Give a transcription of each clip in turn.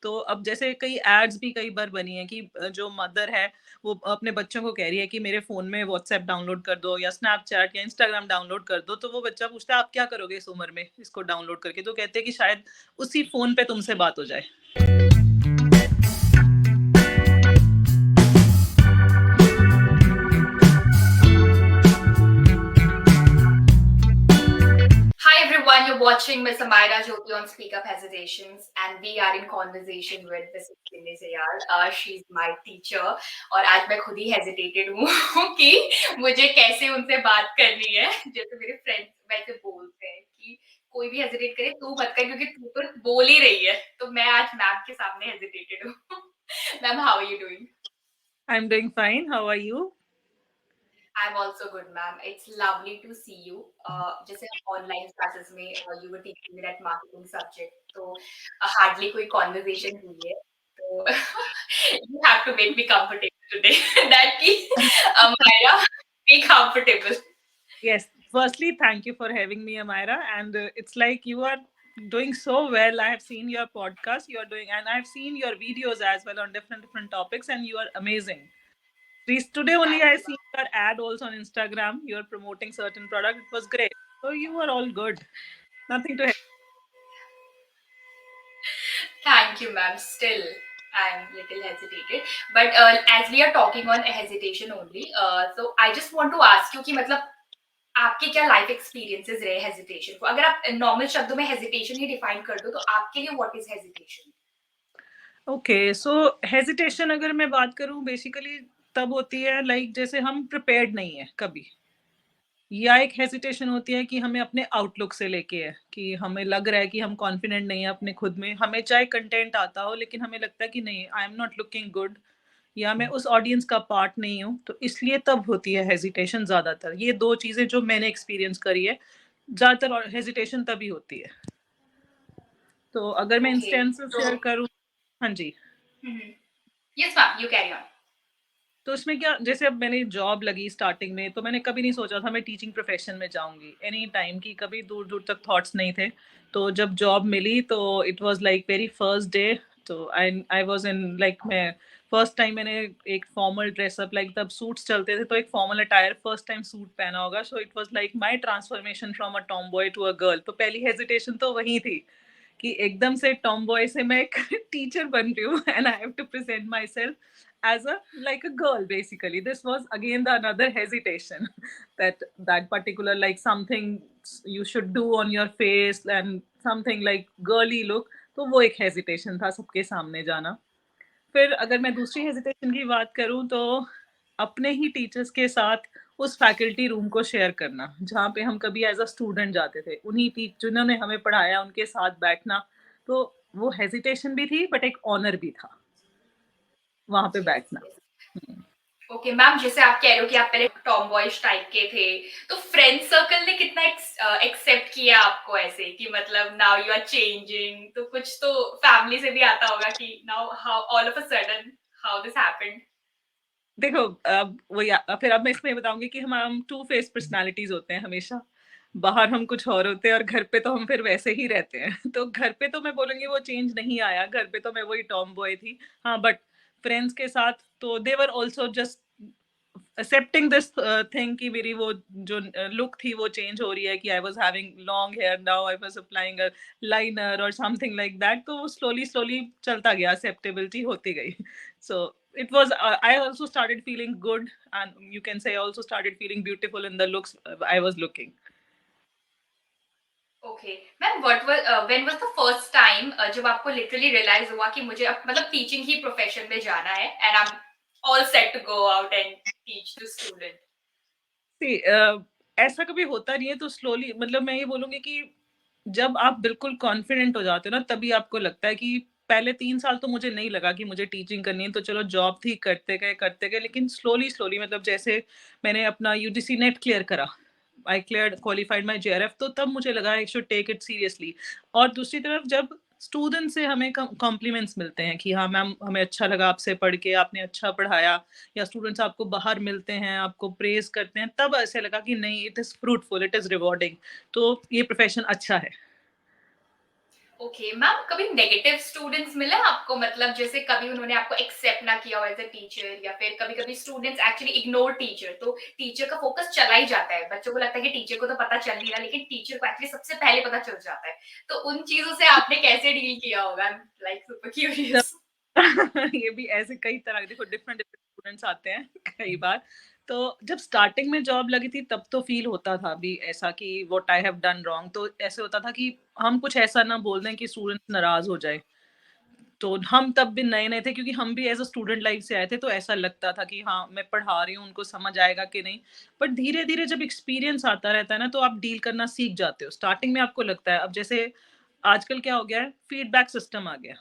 तो अब जैसे कई एड्स भी कई बार बनी हैं कि जो मदर है वो अपने बच्चों को कह रही है कि मेरे फ़ोन में व्हाट्सएप डाउनलोड कर दो या स्नैपचैट या इंस्टाग्राम डाउनलोड कर दो, तो वो बच्चा पूछता है आप क्या करोगे इस उम्र में इसको डाउनलोड करके? तो कहते हैं कि शायद उसी फ़ोन पे तुमसे बात हो जाए। Hi everyone, you're watching Miss Amira Jyoti on Speak Up Hesitations, and we are in conversation with Mrs. Kinni Sayal. She's my teacher और आज मैं खुद ही hesitated हूँ कि मुझे कैसे उनसे बात करनी है। जैसे मेरे फ्रेंड्स वैसे बोलते हैं कि कोई भी hesitate करे तू मत कर क्योंकि तू तो बोल ही रही है। तो मैं आज मैम के सामने hesitated हूँ। Ma'am, how are you doing? I'm doing fine. How are you? I'm also good, ma'am. It's lovely to see you. जैसे ऑनलाइन क्लासेस में you were teaching me that marketing subject, तो hardly कोई conversation हुई है. तो you have to make me comfortable today. That की Myra, be comfortable. Yes. Firstly, thank you for having me, Amira. And it's like you are doing so well. I have seen your podcast. You are doing, and I've seen your videos as well on different topics, and you are amazing. Today only Thank I you. see your ad also on Instagram. You are promoting certain product. It was great. So you are all good. Nothing to. Thank you, ma'am. Still, I'm little hesitated. But as we are talking on hesitation only, so I just want to ask you कि मतलब आपके क्या life experiences रहे hesitation को? अगर आप normal शब्दों में हेजिटेशन ही डिफाइन कर दो, तो आपके लिए what is hesitation? Okay so hesitation अगर मैं बात करूं बेसिकली तब होती है लाइक जैसे हम प्रिपेयर्ड नहीं है कभी या एक हेजिटेशन होती है कि हमें अपने आउटलुक से लेके है कि हमें लग रहा है कि हम कॉन्फिडेंट नहीं है अपने खुद में हमें चाहे कंटेंट आता हो लेकिन हमें लगता है कि नहीं आई एम नॉट लुकिंग गुड या मैं उस ऑडियंस का पार्ट नहीं हूँ तो इसलिए तब होती है हेजिटेशन ज्यादातर ये दो चीजें जो मैंने एक्सपीरियंस करी है ज्यादातर हेजिटेशन तभी होती है तो अगर मैं ओके, इंस्टेंस तो शेयर करूँ हाँ जी yes ma'am, you carry on. तो उसमें क्या जैसे अब मैंने जॉब लगी स्टार्टिंग में तो मैंने कभी नहीं सोचा था मैं टीचिंग प्रोफेशन में जाऊंगी एनी टाइम की कभी दूर दूर तक थॉट्स नहीं थे तो जब जॉब मिली तो it was like very first day तो I I was in like मैं फर्स्ट टाइम मैंने एक फॉर्मल ड्रेसअप लाइक तब सूट्स चलते थे तो एक formal attire first time suit पहना होगा so it was like my transformation from a tomboy to a girl तो पहली हेजिटेशन तो वही थी कि एकदम से टॉम बॉय से मैं एक टीचर बन रही हूँ and I have to present myself as a like a girl basically this was again the another hesitation that particular like something you should do on your face and something like girly look तो वो एक hesitation था सबके सामने जाना फिर अगर मैं दूसरी हेजिटेशन की बात करूँ तो अपने ही टीचर्स के साथ उस फैकल्टी रूम को शेयर करना जहाँ पे हम कभी एज अ स्टूडेंट जाते थे उन्हीं जिन्होंने हमें पढ़ाया उनके साथ बैठना तो वो हेजिटेशन भी थी बट एक ऑनर भी था वहाँ पे यस, बैठना। यस. हुँ। ओके मैम, जैसे आप कह रहे हो कि आप पहले टॉम बॉयज टाइप के थे, तो फ्रेंड सर्कल ने कितना एक्सेप्ट किया आपको ऐसे कि मतलब नाउ यू आर चेंजिंग, तो कुछ तो फैमिली से भी आता होगा कि now how all of a sudden how this happened? देखो अब वही फिर अब मैं इसमें बताऊँगी कि हम टू फेस पर्सनैलिटीज़ होते हैं हमेशा। बाहर हम कुछ और होते हैं और घर पे तो हम फिर वैसे ही रहते हैं। तो घर पे तो मैं बोलूँगी वो चेंज नहीं आया, घर पे तो मैं वही टॉम बॉय थी। हाँ, बट फ्रेंड्स के साथ तो they were also just accepting this thing कि मेरी वो जो लुक थी वो चेंज हो रही है कि I was having long hair now I was applying a liner और समथिंग लाइक दैट तो वो स्लोली चलता गया, एक्सेप्टेबिलिटी होती गई। So it was I also started feeling good and you can say I also started feeling beautiful in the looks I was looking. Okay ma'am, when was the first time जब आपको literally realise हुआ कि मुझे अब मतलब teaching ही profession में जाना है and I am all set to go out and teach the student? See, ऐसा कभी होता नहीं है तो स्लोली मतलब मैं ये बोलूँगी कि जब आप बिल्कुल कॉन्फिडेंट हो जाते हो ना तभी आपको लगता है कि पहले 3 साल तो मुझे नहीं लगा कि मुझे टीचिंग करनी है तो चलो जॉब थी करते गए लेकिन स्लोली मतलब जैसे मैंने अपना यूजीसी नेट क्लियर करा, I cleared qualified my JRF तो तब मुझे लगा I should take it seriously और दूसरी तरफ जब स्टूडेंट से हमें कॉम्प्लीमेंट्स मिलते हैं कि हाँ मैम हमें अच्छा लगा आपसे पढ़ के, आपने अच्छा पढ़ाया या स्टूडेंट्स आपको बाहर मिलते हैं, आपको प्रेज़ करते हैं, तब ऐसे लगा कि नहीं it is fruitful, it is rewarding तो ये प्रोफ़ेशन अच्छा है। ओके मैम, कभी नेगेटिव स्टूडेंट्स मिले आपको, मतलब जैसे कभी उन्होंने आपको एक्सेप्ट ना किया हो एज अ टीचर, या फिर कभी कभी स्टूडेंट्स एक्चुअली इग्नोर टीचर, तो टीचर का फोकस चला ही जाता है, बच्चों को लगता है कि टीचर को तो पता चल नहीं रहा, लेकिन टीचर को एक्चुअली सबसे पहले पता चल जाता है। तो उन चीजों से आपने कैसे डील किया होगा? लाइक सुपर जब क्यूरियस। ये भी ऐसे कई तरह के देखो डिफरेंट डिफरेंट स्टूडेंट्स आते हैं कई बार। तो जब स्टार्टिंग में जॉब लगी थी तब तो फील होता था अभी ऐसा कि what I have done wrong, तो ऐसे होता था कि हम कुछ ऐसा ना बोल दें कि स्टूडेंट नाराज हो जाए। तो हम तब भी नए-नए थे क्योंकि हम भी एज़ अ स्टूडेंट लाइफ से आए थे, तो ऐसा लगता था कि हाँ, मैं पढ़ा रही हूँ, उनको समझ आएगा कि नहीं। बट धीरे-धीरे जब एक्सपीरियंस आता रहता है ना, तो आप डील करना सीख जाते हो। स्टार्टिंग में आपको लगता है अब जैसे आजकल क्या हो गया है, फीडबैक सिस्टम आ गया।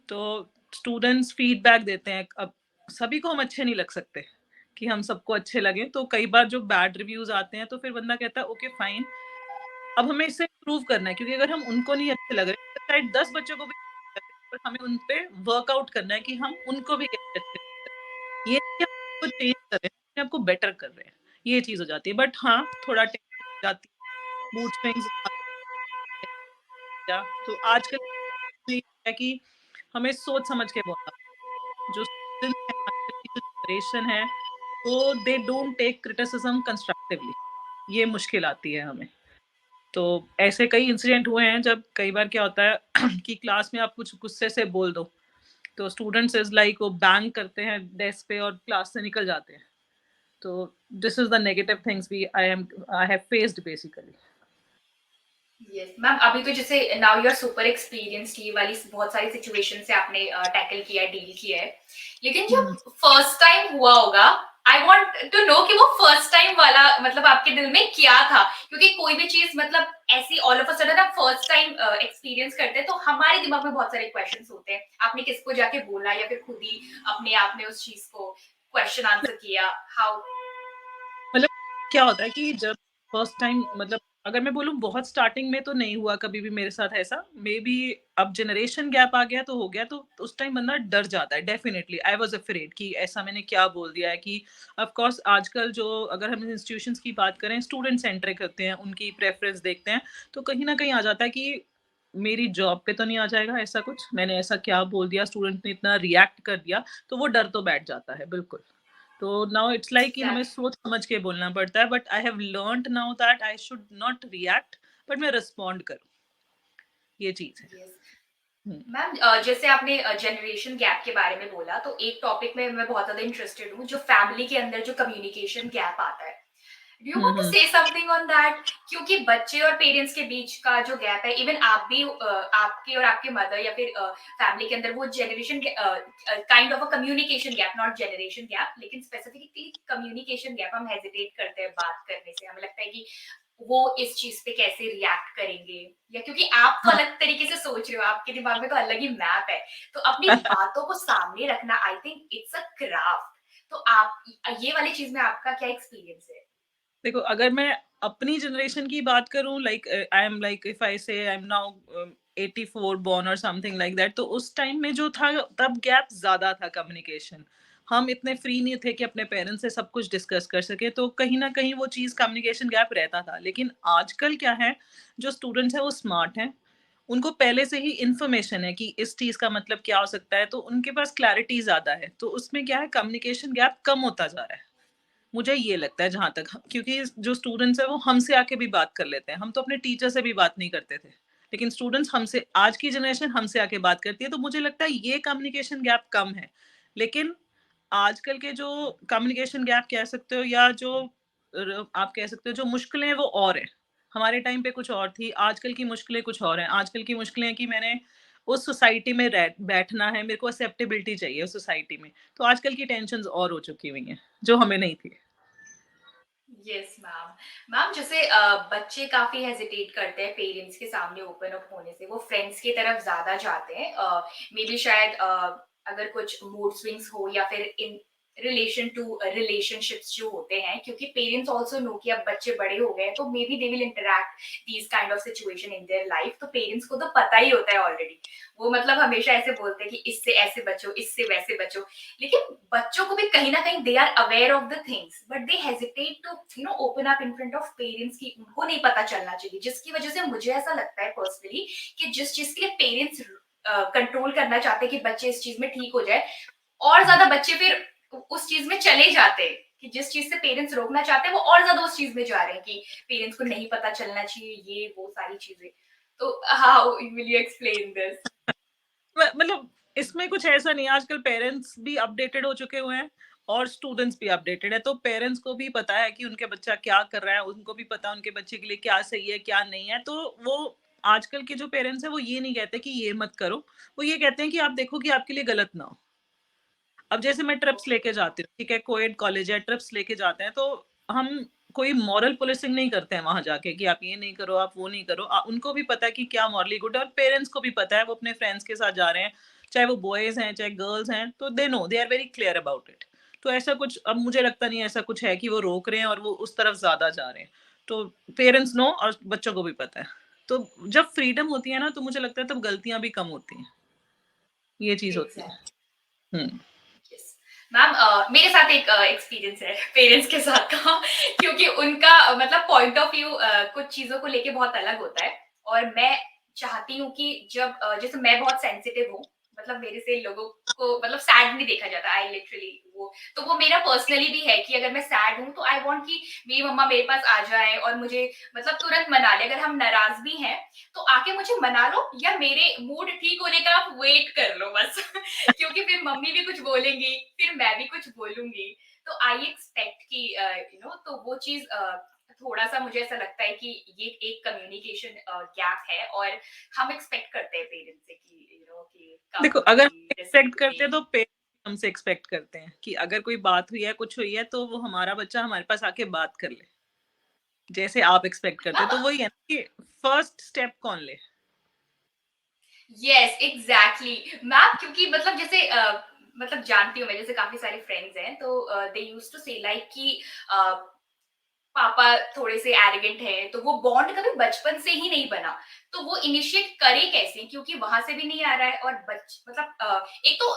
तो स्टूडेंट्स फीडबैक देते हैं। अब सभी को हम अच्छे नहीं लग सकते कि हम सबको अच्छे लगें, तो कई बार जो बैड रिव्यूज़ आते हैं, तो फिर बंदा कहता है ओके फाइन, अब हमें इससे इम्प्रूव करना है क्योंकि अगर हम उनको नहीं अच्छे लग रहे, तो शायद 10 बच्चों को भी अच्छे लगे, पर हमें उन पे वर्कआउट करना है कि हम उनको भी कैसे अच्छे लगते हैं। ये नहीं कि हम खुद चेंज कर रहे हैं, अपने आप को बेटर कर रहे हैं, ये चीज़ हो जाती है। बट हाँ, थोड़ा टेंशन हो जाती है, मूड स्विंग्स या तो आजकल ये है कि हमें सोच समझ के बोलना, जो स्टूडेंट्स हैं आजकल की जो जनरेशन है, तो they don't take criticism constructively, ये मुश्किल आती है हमें। तो ऐसे कई इंसिडेंट हुए हैं जब कई बार क्या होता है कि क्लास में आप कुछ गुस्से से बोल दो, तो स्टूडेंट्स इज़ लाइक वो बैंग करते हैं डेस्क पे और क्लास से निकल जाते हैं। तो this is the negative things I have faced basically. Yes ma'am, अभी तो जैसे now you are super experienced, ये वाली बहुत सारी सिचुएशन से आपने टैकल किया है, डील किया है, लेकिन हुँ। जब फर्स्ट टाइम हुआ होगा, आई वांट टू नो कि वो फर्स्ट टाइम वाला मतलब आपके दिल में क्या था, क्योंकि कोई भी चीज मतलब ऐसी ऑल ऑफ अ सडन आप फर्स्ट टाइम एक्सपीरियंस करते हैं, तो हमारे दिमाग में बहुत सारे क्वेश्चंस होते हैं, आपने किसको जाके बोला या फिर खुद ही अपने आप में उस चीज को क्वेश्चन आंसर किया, हाउ? मतलब क्या होता है कि जब फर्स्ट टाइम मतलब अगर मैं बोलूँ बहुत स्टार्टिंग में तो नहीं हुआ कभी भी मेरे साथ ऐसा। मेबी अब जनरेशन गैप आ गया तो हो गया, तो उस टाइम बंदा डर जाता है डेफिनिटली। आई वाज़ अफ्रेड कि ऐसा मैंने क्या बोल दिया है कि ऑफ कोर्स आजकल जो अगर हम इंस्टीट्यूशंस की बात करें स्टूडेंट सेंट्रिक होते हैं, उनकी प्रेफ़रेंस देखते हैं, तो कहीं न कहीं आ जाता है कि मेरी जॉब पे तो नहीं आ जाएगा ऐसा कुछ? मैंने ऐसा क्या बोल दिया, स्टूडेंट ने इतना रिएक्ट कर दिया, तो वो डर तो बैठ जाता है, बिल्कुल। तो नाउ इट्स लाइक कि हमें सोच समझ के बोलना पड़ता है, but I have learned now that I should not react, but मैं रिस्पॉन्ड करूँ, ये चीज़ है। यस हुँ। मैम, जैसे आपने जनरेशन गैप के बारे में बोला, तो एक टॉपिक में मैं बहुत ज्यादा इंटरेस्टेड हूँ, जो फैमिली के अंदर जो कम्युनिकेशन गैप आता है, do you hmm, want to hmm. Say something on that? क्योंकि बच्चे और पेरेंट्स के बीच का जो गैप है, इवन आप भी आपके और आपके मदर या फिर फैमिली के अंदर वो generation kind of a communication gap, not generation gap, लेकिन स्पेसिफिकली कम्युनिकेशन गैप, हम हेजिटेट करते हैं बात करने से, हमें लगता है कि वो इस चीज पे कैसे रिएक्ट करेंगे, या क्योंकि आप तो हाँ। अलग तरीके से सोच रहे हो, आपके दिमाग में तो अलग ही मैप है, तो अपनी बातों को सामने रखना, I think it's a craft. तो आप ये वाली चीज में आपका क्या एक्सपीरियंस है? देखो, अगर मैं अपनी जनरेशन की बात करूँ like I am like if I से आई एम नाउ 84 बोर्न और समथिंग लाइक दैट, तो उस टाइम में जो था तब गैप ज़्यादा था कम्युनिकेशन। हम इतने फ्री नहीं थे कि अपने पेरेंट्स से सब कुछ डिस्कस कर सकें, तो कहीं न कहीं वो चीज़ कम्युनिकेशन गैप रहता था। लेकिन आजकल क्या है, जो स्टूडेंट्स हैं वो स्मार्ट हैं। उनको पहले से ही इन्फॉर्मेशन है कि इस चीज़ का मतलब क्या हो सकता है, तो उनके पास क्लैरिटी ज़्यादा है। तो उसमें क्या है, कम्युनिकेशन गैप कम होता जा रहा है। मुझे ये लगता है जहाँ तक क्योंकि जो स्टूडेंट्स हैं वो हमसे आके भी बात कर लेते हैं। हम तो अपने टीचर से भी बात नहीं करते थे। लेकिन स्टूडेंट्स हमसे आज की जनरेशन हमसे आके बात करती है, तो मुझे लगता है ये कम्युनिकेशन गैप कम है। लेकिन आजकल के जो कम्युनिकेशन गैप कह सकते हो या जो आप कह सकते हो जो मुश्किलें हैं वो और हैं। हमारे टाइम पे कुछ और थी, आजकल की मुश्किलें कुछ और हैं। आजकल की मुश्किलें हैं कि मैंने उस सोसाइटी में रह बैठना है, मेरे को एक्सेप्टेबिलिटी चाहिए उस सोसाइटी में। तो आजकल की टेंशन्स और हो चुकी हुई हैं, जो हमें नहीं थी। Yes ma'am. मैम, जैसे बच्चे काफी हेजिटेट करते हैं पेरेंट्स के सामने ओपन अप होने से, वो फ्रेंड्स की तरफ ज्यादा जाते हैं, मे बी शायद अगर कुछ मूड स्विंग्स हो, या फिर इन रिलेशन टू रिलेशनशिप्स जो होते हैं, क्योंकि पेरेंट्स ऑल्सो नो कि अब बच्चे बड़े हो गए हैं, तो may be they will interact these kind of situation in their life. तो पेरेंट्स को तो पता ही होता है ऑलरेडी, वो मतलब हमेशा ऐसे बोलते हैं कि इससे ऐसे बचो, इससे वैसे बचो, लेकिन बच्चों को भी कहीं ना कहीं they are aware of the things, but they hesitate to open up in front of parents, की उनको नहीं पता चलना चाहिए, जिसकी वजह से मुझे ऐसा लगता है पर्सनली कि जिस चीज के लिए पेरेंट्स कंट्रोल करना चाहते हैं कि बच्चे इस चीज में ठीक हो जाए, और ज्यादा बच्चे फिर उस चीज में चले जाते हैं, कि जिस चीज से पेरेंट्स रोकना चाहते हैं वो और ज्यादा उस चीज में जा रहे हैं कि पेरेंट्स को नहीं पता चलना चाहिए, ये वो सारी चीजें। तो how will you explain this? मतलब इसमें कुछ ऐसा नहीं है, आजकल पेरेंट्स भी अपडेटेड हो चुके हुए हैं और स्टूडेंट्स भी अपडेटेड है, तो पेरेंट्स को भी पता है कि उनके बच्चा क्या कर रहा है, उनको भी पता है उनके बच्चे के लिए क्या सही है क्या नहीं है। तो वो आजकल के जो पेरेंट्स है वो ये नहीं कहते कि ये मत करो, वो ये कहते हैं कि आप देखो कि आपके लिए गलत ना हो। अब जैसे मैं ट्रिप्स ओके। लेके जाती हूँ, ठीक है, कोएड कॉलेज है, ट्रिप्स लेके जाते हैं, तो हम कोई मॉरल पुलिसिंग नहीं करते हैं वहां जाके कि आप ये नहीं करो, आप वो नहीं करो। उनको भी पता है कि क्या मॉरली गुड है, और पेरेंट्स को भी पता है, वो अपने फ्रेंड्स के साथ जा रहे हैं, चाहे वो बॉयज हैं चाहे गर्ल्स हैं, तो they know, they are very clear about it. तो ऐसा कुछ अब मुझे लगता नहीं है ऐसा कुछ है कि वो रोक रहे हैं और वो उस तरफ ज्यादा जा रहे हैं। तो पेरेंट्स नो और बच्चों को भी पता है। तो जब फ्रीडम होती है ना, तो मुझे लगता है तब गलतियां भी कम होती हैं, ये चीज होती है। एग्जैक्ट। हम्म। यस मैम, मेरे साथ एक एक्सपीरियंस है पेरेंट्स के साथ का क्योंकि उनका मतलब पॉइंट ऑफ व्यू कुछ चीजों को लेके बहुत अलग होता है, और मैं चाहती हूँ कि जब जैसे मैं बहुत सेंसिटिव हूँ, मतलब मेरे से लोगों को मतलब सैड नहीं देखा जाता, आई लिटरली वो, तो वो मेरा पर्सनली भी है कि अगर मैं सैड हूँ तो आई वांट कि मेरी मम्मा मेरे पास आ जाए और मुझे मतलब तुरंत मना ले। अगर हम नाराज भी हैं तो आके मुझे मना लो, या मेरे मूड ठीक होने का आप वेट कर लो बस क्योंकि फिर मम्मी भी कुछ बोलेंगी, फिर मैं भी कुछ बोलूंगी। तो आई एक्सपेक्ट कि तो वो चीज थोड़ा सा मुझे ऐसा लगता है कि ये एक कम्युनिकेशन गैप है, और हम एक्सपेक्ट करते हैं पेरेंट्स से कि कि देखो, कम अगर हम कि जैसे एक्सपेक्ट करते हैं तुम्हें। तो पेरेंट्स हमसे एक्सपेक्ट करते हैं कि अगर कोई बात हुई है, कुछ हुई है, तो वो हमारा बच्चा हमारे पास आके बात कर ले, जैसे आप एक्सपेक्ट करते हैं। मैम, तो वही है ना कि फर्स्ट स्टेप कौन ले। यस एग्जैक्टली मैम, क्योंकि मतलब जैसे मतलब जानती हूँ मैं, जैसे काफी सारे फ्रेंड्स हैं, तो दे यूज्ड टू से लाइक कि पापा थोड़े से एरोगेंट हैं, तो वो बॉन्ड कभी बचपन से ही नहीं बना। तो वो इनिशिएट करे कैसे, क्योंकि वहां से भी नहीं आ रहा है, और मतलब एक तो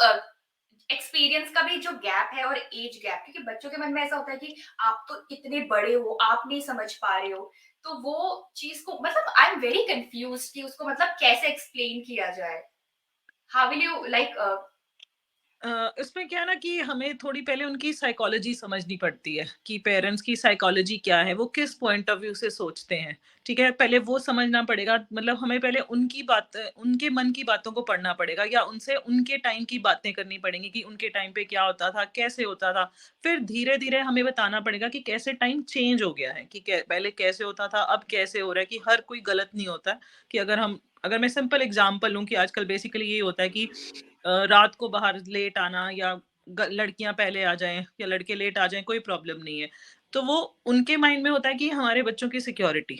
एक्सपीरियंस का भी जो गैप है और एज गैप, क्योंकि बच्चों के मन में ऐसा होता है कि आप तो इतने बड़े हो, आप नहीं समझ पा रहे हो। तो वो चीज को मतलब आई एम वेरी कंफ्यूज कि उसको मतलब कैसे एक्सप्लेन किया जाए। How will you like? इसमें क्या है ना कि हमें थोड़ी पहले उनकी साइकोलॉजी समझनी पड़ती है कि पेरेंट्स की साइकोलॉजी क्या है, वो किस पॉइंट ऑफ व्यू से सोचते हैं। ठीक है, पहले वो समझना पड़ेगा, मतलब हमें पहले उनकी बात, उनके मन की बातों को पढ़ना पड़ेगा, या उनसे उनके टाइम की बातें करनी पड़ेंगी कि उनके टाइम पे क्या होता था, कैसे होता था। फिर धीरे धीरे हमें बताना पड़ेगा कि कैसे टाइम चेंज हो गया है, कि पहले कैसे होता था, अब कैसे हो रहा है, कि हर कोई गलत नहीं होता है। कि अगर मैं सिंपल एग्जांपल लूं कि आजकल बेसिकली ये होता है कि रात को बाहर लेट आना, या लड़कियां पहले आ जाएं या लड़के लेट आ जाएं, कोई प्रॉब्लम नहीं है। तो वो उनके माइंड में होता है कि हमारे बच्चों की सिक्योरिटी,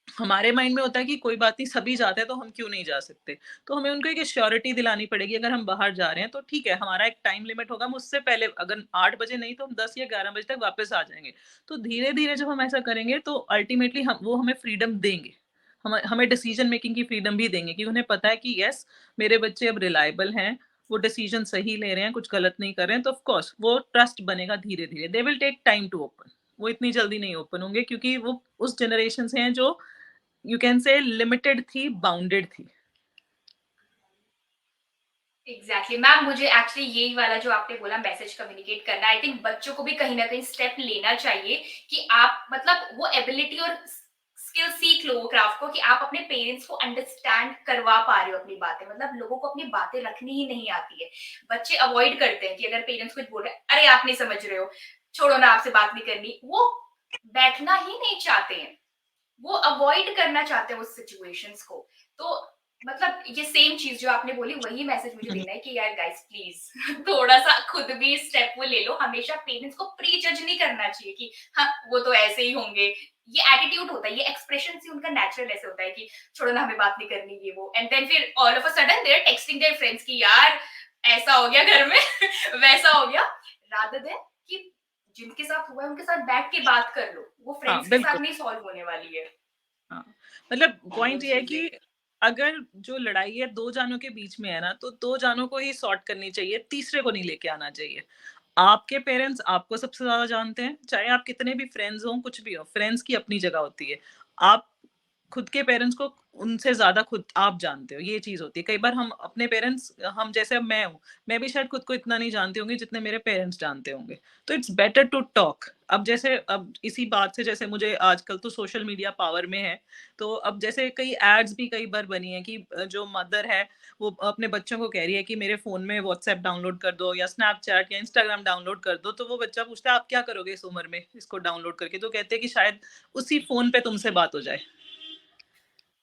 हमारे माइंड में होता है कि कोई बात नहीं, सभी जाते हैं तो हम क्यों नहीं जा सकते। तो हमें उनको एक श्योरिटी दिलानी पड़ेगी, अगर हम बाहर जा रहे हैं तो ठीक है, हमारा एक टाइम लिमिट होगा, हम उससे पहले, अगर 8 बजे नहीं तो हम 10 या 11 बजे तक वापस आ जाएंगे। तो धीरे धीरे जब हम ऐसा करेंगे तो अल्टीमेटली हम वो हमें फ्रीडम देंगे, हमें डिसीजन मेकिंग की फ्रीडम भी देंगे, कि उन्हें पता है कि यस, मेरे बच्चे अब रिलायबल हैं, वो डिसीजन सही ले रहे हैं, कुछ गलत नहीं कर रहे हैं। तो ऑफ कोर्स वो ट्रस्ट बनेगा धीरे धीरे, they will take time to open. वो इतनी जल्दी नहीं ओपन होंगे, क्योंकि वो उस जनरेशन से हैं जो यू कैन से लिमिटेड थी, बाउंडेड थी। एग्जैक्टली मैम, मुझे एक्चुअली यही वाला जो आपने बोला मैसेज कम्युनिकेट करना, आई थिंक बच्चों को भी कहीं ना कहीं स्टेप लेना चाहिए कि आप मतलब वो एबिलिटी और स्किल सीख लो, वो क्राफ्ट को, कि आप अपने पेरेंट्स को अंडरस्टैंड करवा पा रहे हो अपनी बातें। मतलब लोगों को अपनी बातें रखनी ही नहीं आती है। बच्चे अवॉइड करते हैं कि अगर पेरेंट्स कुछ बोल रहे हैं, अरे आप नहीं समझ रहे हो, छोड़ो ना, आपसे बात नहीं करनी, वो बैठना ही नहीं चाहते हैं, वो अवॉइड करना चाहते हैं उस सिचुएशंस को। तो मतलब ये सेम चीज जो आपने बोली, वही मैसेज मुझे देना है कि यार गाइस प्लीज थोड़ा सा खुद भी स्टेप वो ले लो। हमेशा पेरेंट्स को प्री जज नहीं करना चाहिए कि हाँ वो तो ऐसे ही होंगे। ये एटीट्यूड होता है, ये एक्सप्रेशन से उनका नेचुरल ऐसे होता है कि छोड़ो ना, हमें बात नहीं करनी, ये वो, एंड देन फिर all of a sudden they are texting their friends की यार ऐसा हो गया घर में वैसा हो गया। रादर देन कि जिनके साथ हुआ है उनके साथ बैठ के बात कर लो, वो हाँ, फ्रेंड्स के बिल्कुल। साथ नहीं सॉल्व होने वाली है हाँ, मतलब वो पॉइंट ये है चीजें। कि अगर जो लड़ाई है 2 जानों के बीच में है ना, तो 2 जानों को ही सॉर्ट करनी चाहिए, तीसरे को नहीं लेके आना चाहिए। आपके पेरेंट्स आपको सबसे ज़्यादा जानते हैं, चाहे आप कितने भी फ्रेंड्स हों, कुछ भी हो, फ्रेंड्स की अपनी जगह होती है। आप खुद के पेरेंट्स को उनसे ज़्यादा खुद आप जानते हो, ये चीज़ होती है। कई बार हम अपने पेरेंट्स हम जैसे अब मैं हूँ, मैं भी शायद खुद को इतना नहीं जानती होंगी जितने मेरे पेरेंट्स जानते होंगे। तो इट्स बेटर टू टॉक। अब जैसे अब इसी बात से जैसे मुझे आजकल तो सोशल मीडिया पावर में है, तो अब जैसे कई एड्स भी कई बार बनी हैं कि जो मदर है, वो अपने बच्चों को कह रही है कि मेरे फ़ोन में व्हाट्सएप डाउनलोड कर दो या स्नैपचैट या इंस्टाग्राम डाउनलोड कर दो, तो वो बच्चा पूछता है, "आप क्या करोगे इस उम्र में इसको डाउनलोड करके?" तो कहते हैं कि शायद उसी फ़ोन पे तुमसे बात हो जाए।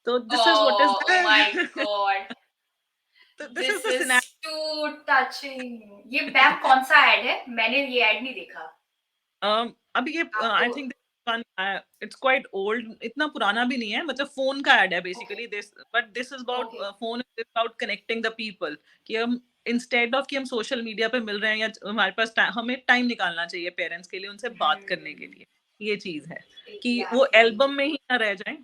तो this is what is oh my the God, तो this is this the is scenario. To touching. ये मैम कौन सा ऐड है? मैंने ये ऐड नहीं देखा। अभी ये आपको I think one it's quite old, इतना पुराना भी नहीं है, मतलब फ़ोन का ऐड है okay basically this, but this is about okay phone is about connecting the people कि हम इंस्टेड ऑफ कि हम सोशल मीडिया पे मिल रहे हैं या हमारे पास हमें टाइम निकालना चाहिए पेरेंट्स के लिए उनसे बात करने के लिए। ये चीज़ है कि वो एग्जैक्टली। एल्बम में ही ना रह जाएँ,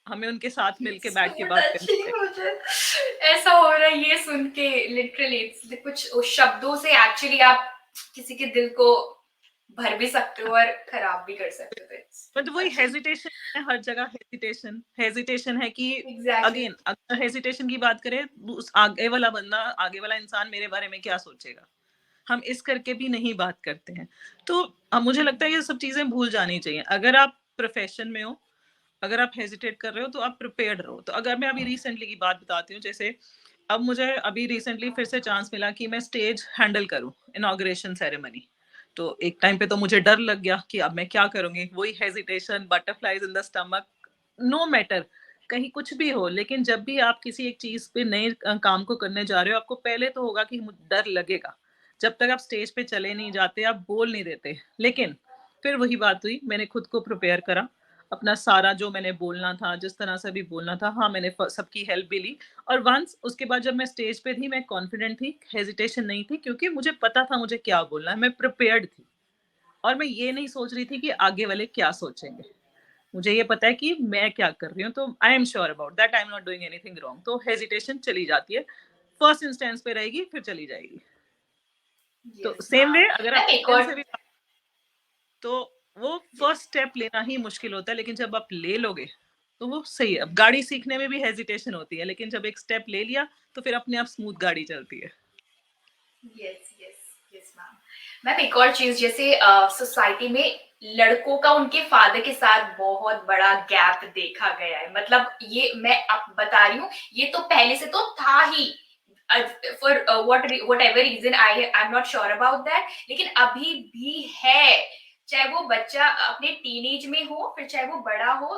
हमें उनके साथ मिलके इट्स बैठ के टू बात करनी टचिंग। चाहिए। मुझे ऐसा हो रहा है ये सुन के, लिटरली कुछ उस शब्दों से एक्चुअली आप किसी के दिल को भर भी सकते हो और खराब भी कर सकते हो। इट्स टू बट वही टचिंग। हेजिटेशन है, हर जगह हेजिटेशन हेजिटेशन है कि एग्जैक्टली। अगेन अगर हेजिटेशन की बात करें, उस आगे वाला बंदा, आगे वाला इंसान मेरे बारे में क्या सोचेगा, हम इस करके भी नहीं बात करते हैं। तो मुझे लगता है ये सब चीजें भूल जानी चाहिए। अगर आप प्रोफेशन में हो, अगर आप हेजिटेट कर रहे हो, तो आप प्रिपेयर्ड रहो। तो अगर मैं अभी रिसेंटली की बात बताती हूँ, जैसे अब मुझे अभी रिसेंटली फिर से चांस मिला कि मैं स्टेज हैंडल करूँ, इनॉग्रेशन सेरेमनी। तो एक टाइम पे तो मुझे डर लग गया कि अब मैं क्या करूँगी? वही hesitation, butterflies in the stomach, no matter कहीं कुछ भी हो, लेकिन जब भी आप किसी एक चीज़ पे नए काम को करने जा रहे हो, आपको पहले तो होगा कि मु डर लगेगा। जब तक आप स्टेज पे चले नहीं जाते, आप बोल नहीं देते। लेकिन फिर वही बात हुई, मैंने खुद को प्रिपेयर करा, अपना सारा जो मैंने बोलना था, जिस तरह से भी बोलना था, हाँ, मैंने फ सबकी हेल्प भी ली। और वन्स उसके बाद जब मैं स्टेज पे थी, मैं कॉन्फिडेंट थी, हेजिटेशन नहीं थी, क्योंकि मुझे पता था मुझे क्या बोलना है, मैं प्रिपेयर्ड थी। और मैं ये नहीं सोच रही थी कि आगे वाले क्या सोचेंगे। मुझे ये पता है कि मैं क्या कर रही हूँ, तो I am sure about that, I am not doing anything wrong. तो हेजिटेशन चली जाती है, फर्स्ट इंस्टेंस पे रहेगी, फिर चली जाएगी। तो यस सेम मैम। वे अगर आप मैम एक पेरेंट्स और। से भी, तो वो फर्स्ट स्टेप लेना ही मुश्किल होता है, लेकिन जब आप ले लोगे, तो वो सही है। अब गाड़ी सीखने में भी हेजिटेशन होती है, लेकिन जब एक स्टेप ले लिया, तो फिर अपने आप स्मूथ गाड़ी चलती है। Yes yes yes ma'am. Ma'am एक और चीज, जैसे सोसाइटी में लड़कों का उनके फादर के साथ बहुत बड़ा गैप देखा गया है। मतलब ये मैं अब बता रही हूँ, ये तो पहले से तो था ही, for whatever reason, I am not sure about that, लेकिन अभी भी है। चाहे वो बच्चा अपने टीनेज में हो, फिर चाहे वो बड़ा हो,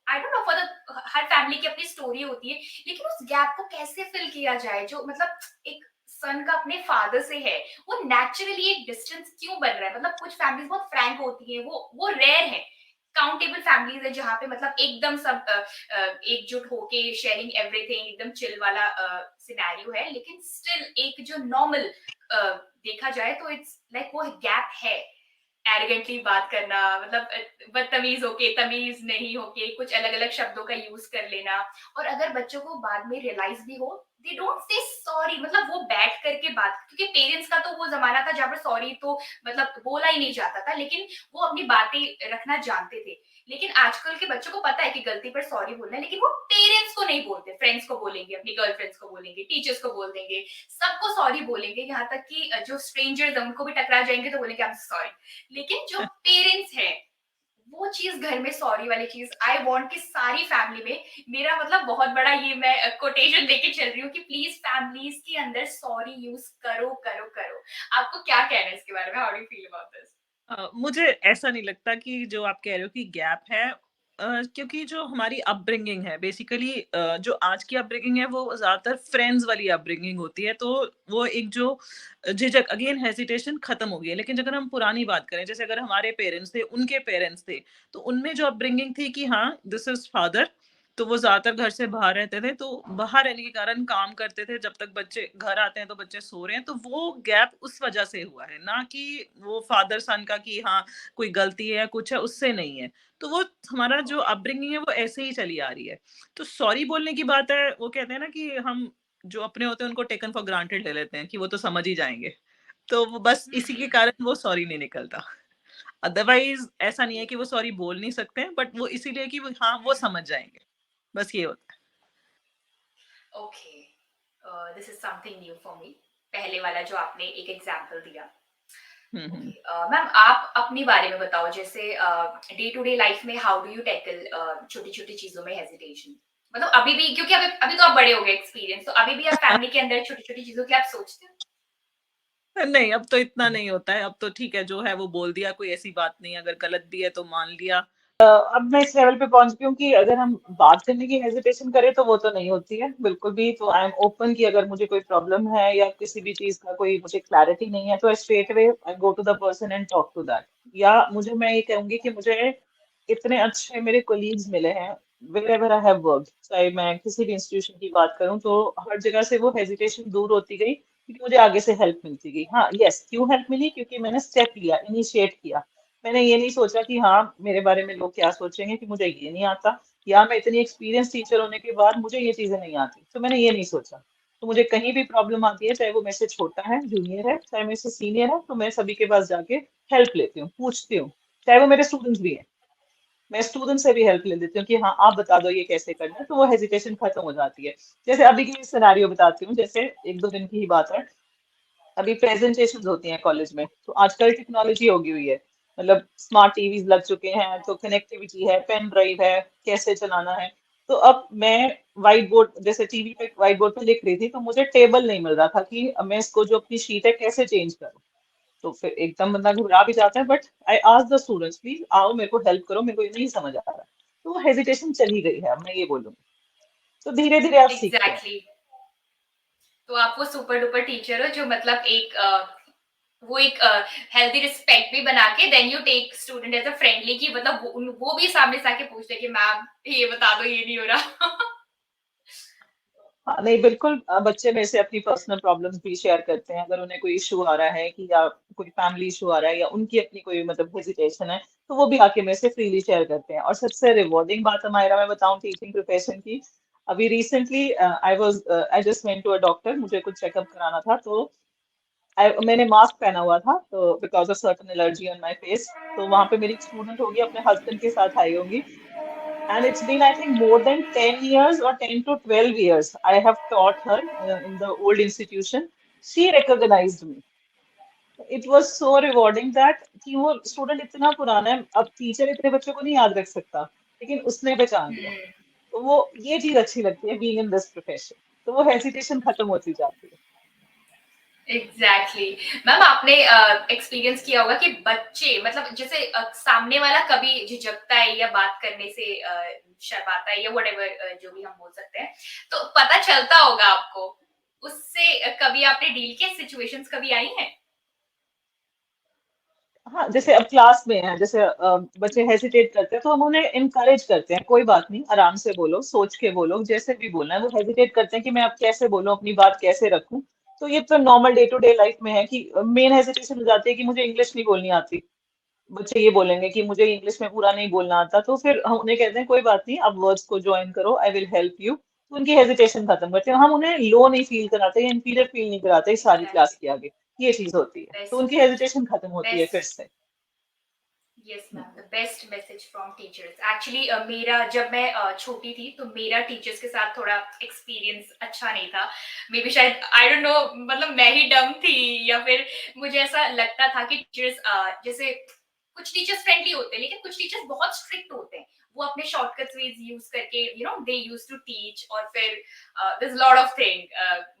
आई don't no, for the her family की अपनी स्टोरी होती है। लेकिन उस गैप को कैसे फिल किया जाए, जो मतलब एक सन का अपने फादर से है, वो नेचुरली एक डिस्टेंस क्यों बन रहा है? मतलब कुछ फैमिलीज बहुत फ्रैंक होती हैं, वो रेयर है, काउंटेबल फैमिलीज है जहाँ पे मतलब एकदम सब एकजुट होके शेयरिंग एवरीथिंग, एकदम चिल वाला सिनेरियो है। लेकिन स्टिल एक जो नॉर्मल देखा जाए तो इट्स लाइक वो गैप है। एरोगेंटली बात करना, मतलब बदतमीज होके, तमीज नहीं होके, कुछ अलग अलग शब्दों का यूज कर लेना। और अगर बच्चों को बाद में रियलाइज भी हो, दे डोंट से सॉरी, मतलब वो बैठ करके बात, क्योंकि पेरेंट्स का तो वो जमाना था जहाँ पर सॉरी तो मतलब बोला ही नहीं जाता था, लेकिन वो अपनी बातें रखना जानते थे। लेकिन आजकल के बच्चों को पता है कि गलती पर सॉरी बोलना है, लेकिन वो पेरेंट्स को नहीं बोलते, फ्रेंड्स को बोलेंगे, अपनी गर्लफ्रेंड्स को बोलेंगे, टीचर्स को बोल देंगे, सबको सॉरी बोलेंगे, यहाँ तक कि जो स्ट्रेंजर्स हैं उनको भी टकरा जाएंगे तो बोलेंगे आई एम सॉरी। लेकिन जो पेरेंट्स हैं, वो चीज घर में सॉरी वाली चीज आई वांट कि सारी फैमिली में, मेरा मतलब बहुत बड़ा ये मैं कोटेशन देके चल रही हूँ कि प्लीज फैमिलीज के अंदर सॉरी यूज करो करो करो। आपको क्या कहना है इसके बारे में? How do you feel about this? मुझे ऐसा नहीं लगता कि जो आप कह रहे हो कि गैप है, क्योंकि जो हमारी अपब्रिंगिंग है बेसिकली, जो आज की अपब्रिंगिंग है वो ज़्यादातर फ्रेंड्स वाली अपब्रिंगिंग होती है, तो वो एक जो झिझक, अगेन हेजिटेशन खत्म हो गई है। लेकिन अगर हम पुरानी बात करें, जैसे अगर हमारे पेरेंट्स थे, उनके पेरेंट्स थे, तो उनमें जो अपब्रिंगिंग थी कि हाँ, दिस इज फादर, तो वो ज़्यादातर घर से बाहर रहते थे, तो बाहर रहने के कारण काम करते थे, जब तक बच्चे घर आते हैं तो बच्चे सो रहे हैं, तो वो गैप उस वजह से हुआ है, ना कि वो फादर सन का कि हाँ, कोई गलती है या कुछ है, उससे नहीं है। तो वो हमारा जो ओके। अपब्रिंगिंग है वो ऐसे ही चली आ रही है। तो सॉरी बोलने की बात है, वो कहते हैं ना कि हम जो अपने होते हैं उनको टेकन फॉर ग्रांटेड ले लेते हैं कि वो तो समझ ही जाएँगे। तो वो बस इसी के कारण वो सॉरी नहीं निकलता। अदरवाइज़ ऐसा नहीं है कि वो सॉरी बोल नहीं सकते हैं, बट वो इसीलिए कि वो हाँ, वो समझ जाएँगे। बस ये होता है। Okay, this is something new for me. पहले वाला जो आपने एक एग्जांपल दिया। हुँ, हुँ। ओके, मैम आप अपने बारे में बताओ, जैसे डे टू डे लाइफ में हाउ डू यू टैकल छोटी छोटी चीजों में हेजिटेशन? मतलब अभी भी, क्योंकि अभी अभी तो आप बड़े हो गए एक्सपीरियंस, तो अभी भी आप फैमिली के अंदर छोटी छोटी चीजों के लिए आप सोचते हो? नहीं, अब तो इतना नहीं होता है, अब तो ठीक है, जो है वो बोल दिया, कोई ऐसी बात नहीं है, अगर गलत भी है तो मान लिया। अब मैं इस लेवल पे पहुंच गई हूँ कि अगर हम बात करने की हेजिटेशन करें तो वो तो नहीं होती है बिल्कुल भी। तो आई एम ओपन कि अगर मुझे कोई प्रॉब्लम है या किसी भी चीज का कोई मुझे क्लैरिटी नहीं है तो I straight away I go to the person and talk to that. या मुझे, मैं ये कहूंगी कि मुझे इतने अच्छे मेरे कोलीग्स मिले हैं wherever I have work, चाहे मैं किसी भी इंस्टीट्यूशन की बात करूं, तो हर जगह से वो हेजिटेशन दूर होती गई क्योंकि मुझे आगे से हेल्प मिलती गई। हाँ यस, क्यों हेल्प मिली? क्योंकि मैंने स्टेप लिया, इनिशिएट किया। मैंने ये नहीं सोचा कि हाँ मेरे बारे में लोग क्या सोचेंगे कि मुझे ये नहीं आता, या मैं इतनी एक्सपीरियंस टीचर होने के बाद मुझे ये चीजें नहीं आती, तो मैंने ये नहीं सोचा। तो मुझे कहीं भी प्रॉब्लम आती है, चाहे वो मेरे से छोटा है, जूनियर है, चाहे मेरे से सीनियर है, तो मैं सभी के पास जाके हेल्प लेती हूँ, पूछती हूँ। चाहे वो मेरे स्टूडेंट्स भी हैं, मैं स्टूडेंट से भी हेल्प ले लेती हूँ कि हाँ आप बता दो ये कैसे करना है, तो वो हेजिटेशन खत्म हो जाती है। जैसे अभी की सिनेरियो बताती हूँ, जैसे एक दो दिन की ही बात है। अभी प्रेजेंटेशंस होती हैं कॉलेज में, तो आजकल टेक्नोलॉजी होगी हुई है, मतलब स्मार्ट टीवीज लग चुके हैं, तो कनेक्टिविटी है, पेन ड्राइव है, कैसे चलाना है। तो अब मैं व्हाइट बोर्ड, जैसे टीवी पे व्हाइट बोर्ड पे लिख रही थी, तो मुझे टेबल नहीं मिल रहा था कि अब मैं इसको जो अपनी शीट है कैसे चेंज करूँ। तो फिर एकदम बंदा घबरा भी जाता है, but I ask the students please आओ मेरे को हेल्प करो, मेरे को ये नहीं समझ आ रहा। तो वो हेजिटेशन चली गई है, अब मैं ये बोलूंगी। तो धीरे धीरे आप सीखते हैं। Exactly exactly. तो आप वो सुपर डुपर टीचर हो जो मतलब एक वो एक हेल्दी रिस्पेक्ट भी बना के then you take student as a friendly, की मतलब वो भी सामने से आके पूछते हैं कि मैम ये बता दो, ये नहीं हो रहा। हाँ, नहीं बिल्कुल, बच्चे मेरे से अपनी पर्सनल प्रॉब्लम्स भी शेयर करते हैं, अगर उन्हें कोई इशू आ रहा है कि या कोई फैमिली इशू आ रहा है या उनकी अपनी कोई मतलब हेजिटेशन है, तो वो भी आके मेरे से फ्रीली शेयर करते हैं। और सबसे रिवॉर्डिंग बात हमारा, मैं बताऊं टीचिंग प्रोफेशन की, अभी recently I just went to a doctor, मुझे कुछ चेकअप कराना था, तो मैंने मास्क पहना हुआ था, तो because of certain allergy on my face. तो वहां पे मेरी एक स्टूडेंट होगी, अपने हस्बैंड के साथ आई होंगी, and it's been I think more than 10 years or 10 to 12 years I have taught her in the old institution. She recognized me. It was so rewarding that कि वो स्टूडेंट इतना पुराना है, अब टीचर इतने बच्चों को नहीं याद रख सकता, लेकिन उसने पहचान लिया। हम्म। तो वो ये चीज अच्छी लगती है बीइंग इन दिस प्रोफेशन। तो वो हेजिटेशन खत्म होती जाती है। Exactly exactly. मैम आपने एक्सपीरियंस किया होगा कि बच्चे मतलब जैसे सामने वाला कभी झिझकता है या बात करने से शर्माता है या व्हाटएवर जो भी हम बोल सकते हैं, तो पता चलता होगा आपको उससे। कभी आपने डील किया, सिचुएशंस कभी आई हैं? हाँ, जैसे अब क्लास में है, जैसे बच्चे हेजिटेट करते हैं तो हम उन्हें इनकरेज करते हैं, कोई बात नहीं, आराम से बोलो, सोच के बोलो, जैसे भी बोलना है। वो हेजिटेट करते हैं कि मैं अब कैसे बोलूं, अपनी बात कैसे रखूं। तो ये तो normal day to day life में है कि मेन हेजिटेशन हो जाती है कि मुझे इंग्लिश नहीं बोलनी आती। बच्चे ये बोलेंगे कि मुझे इंग्लिश में पूरा नहीं बोलना आता, तो फिर हम उन्हें कहते हैं कोई बात नहीं, अब वर्ड्स को ज्वाइन करो, आई विल हेल्प यू। तो उनकी हेजिटेशन खत्म करते हैं, हम उन्हें लो नहीं फील कराते या इंफीरियर फील नहीं कराते सारी क्लास एग्जैक्टली। के आगे। ये चीज होती है, तो उनकी बेस्ट हेजिटेशन खत्म होती है फिर बेस्ट से। Yes ma'am, the best message from teachers. Actually मेरा जब मैं छोटी थी तो मेरा टीचर्स के साथ थोड़ा एक्सपीरियंस अच्छा नहीं था। मे बी शायद आई डोंट नो, मतलब मैं ही डम थी या फिर मुझे ऐसा लगता था कि टीचर्स जैसे कुछ टीचर्स फ्रेंडली होते हैं लेकिन कुछ टीचर्स बहुत स्ट्रिक्ट होते हैं। वो अपने शॉर्टकट वेज यूज करके दे यूज टू टीच, और फिर दिस लॉट ऑफ थिंग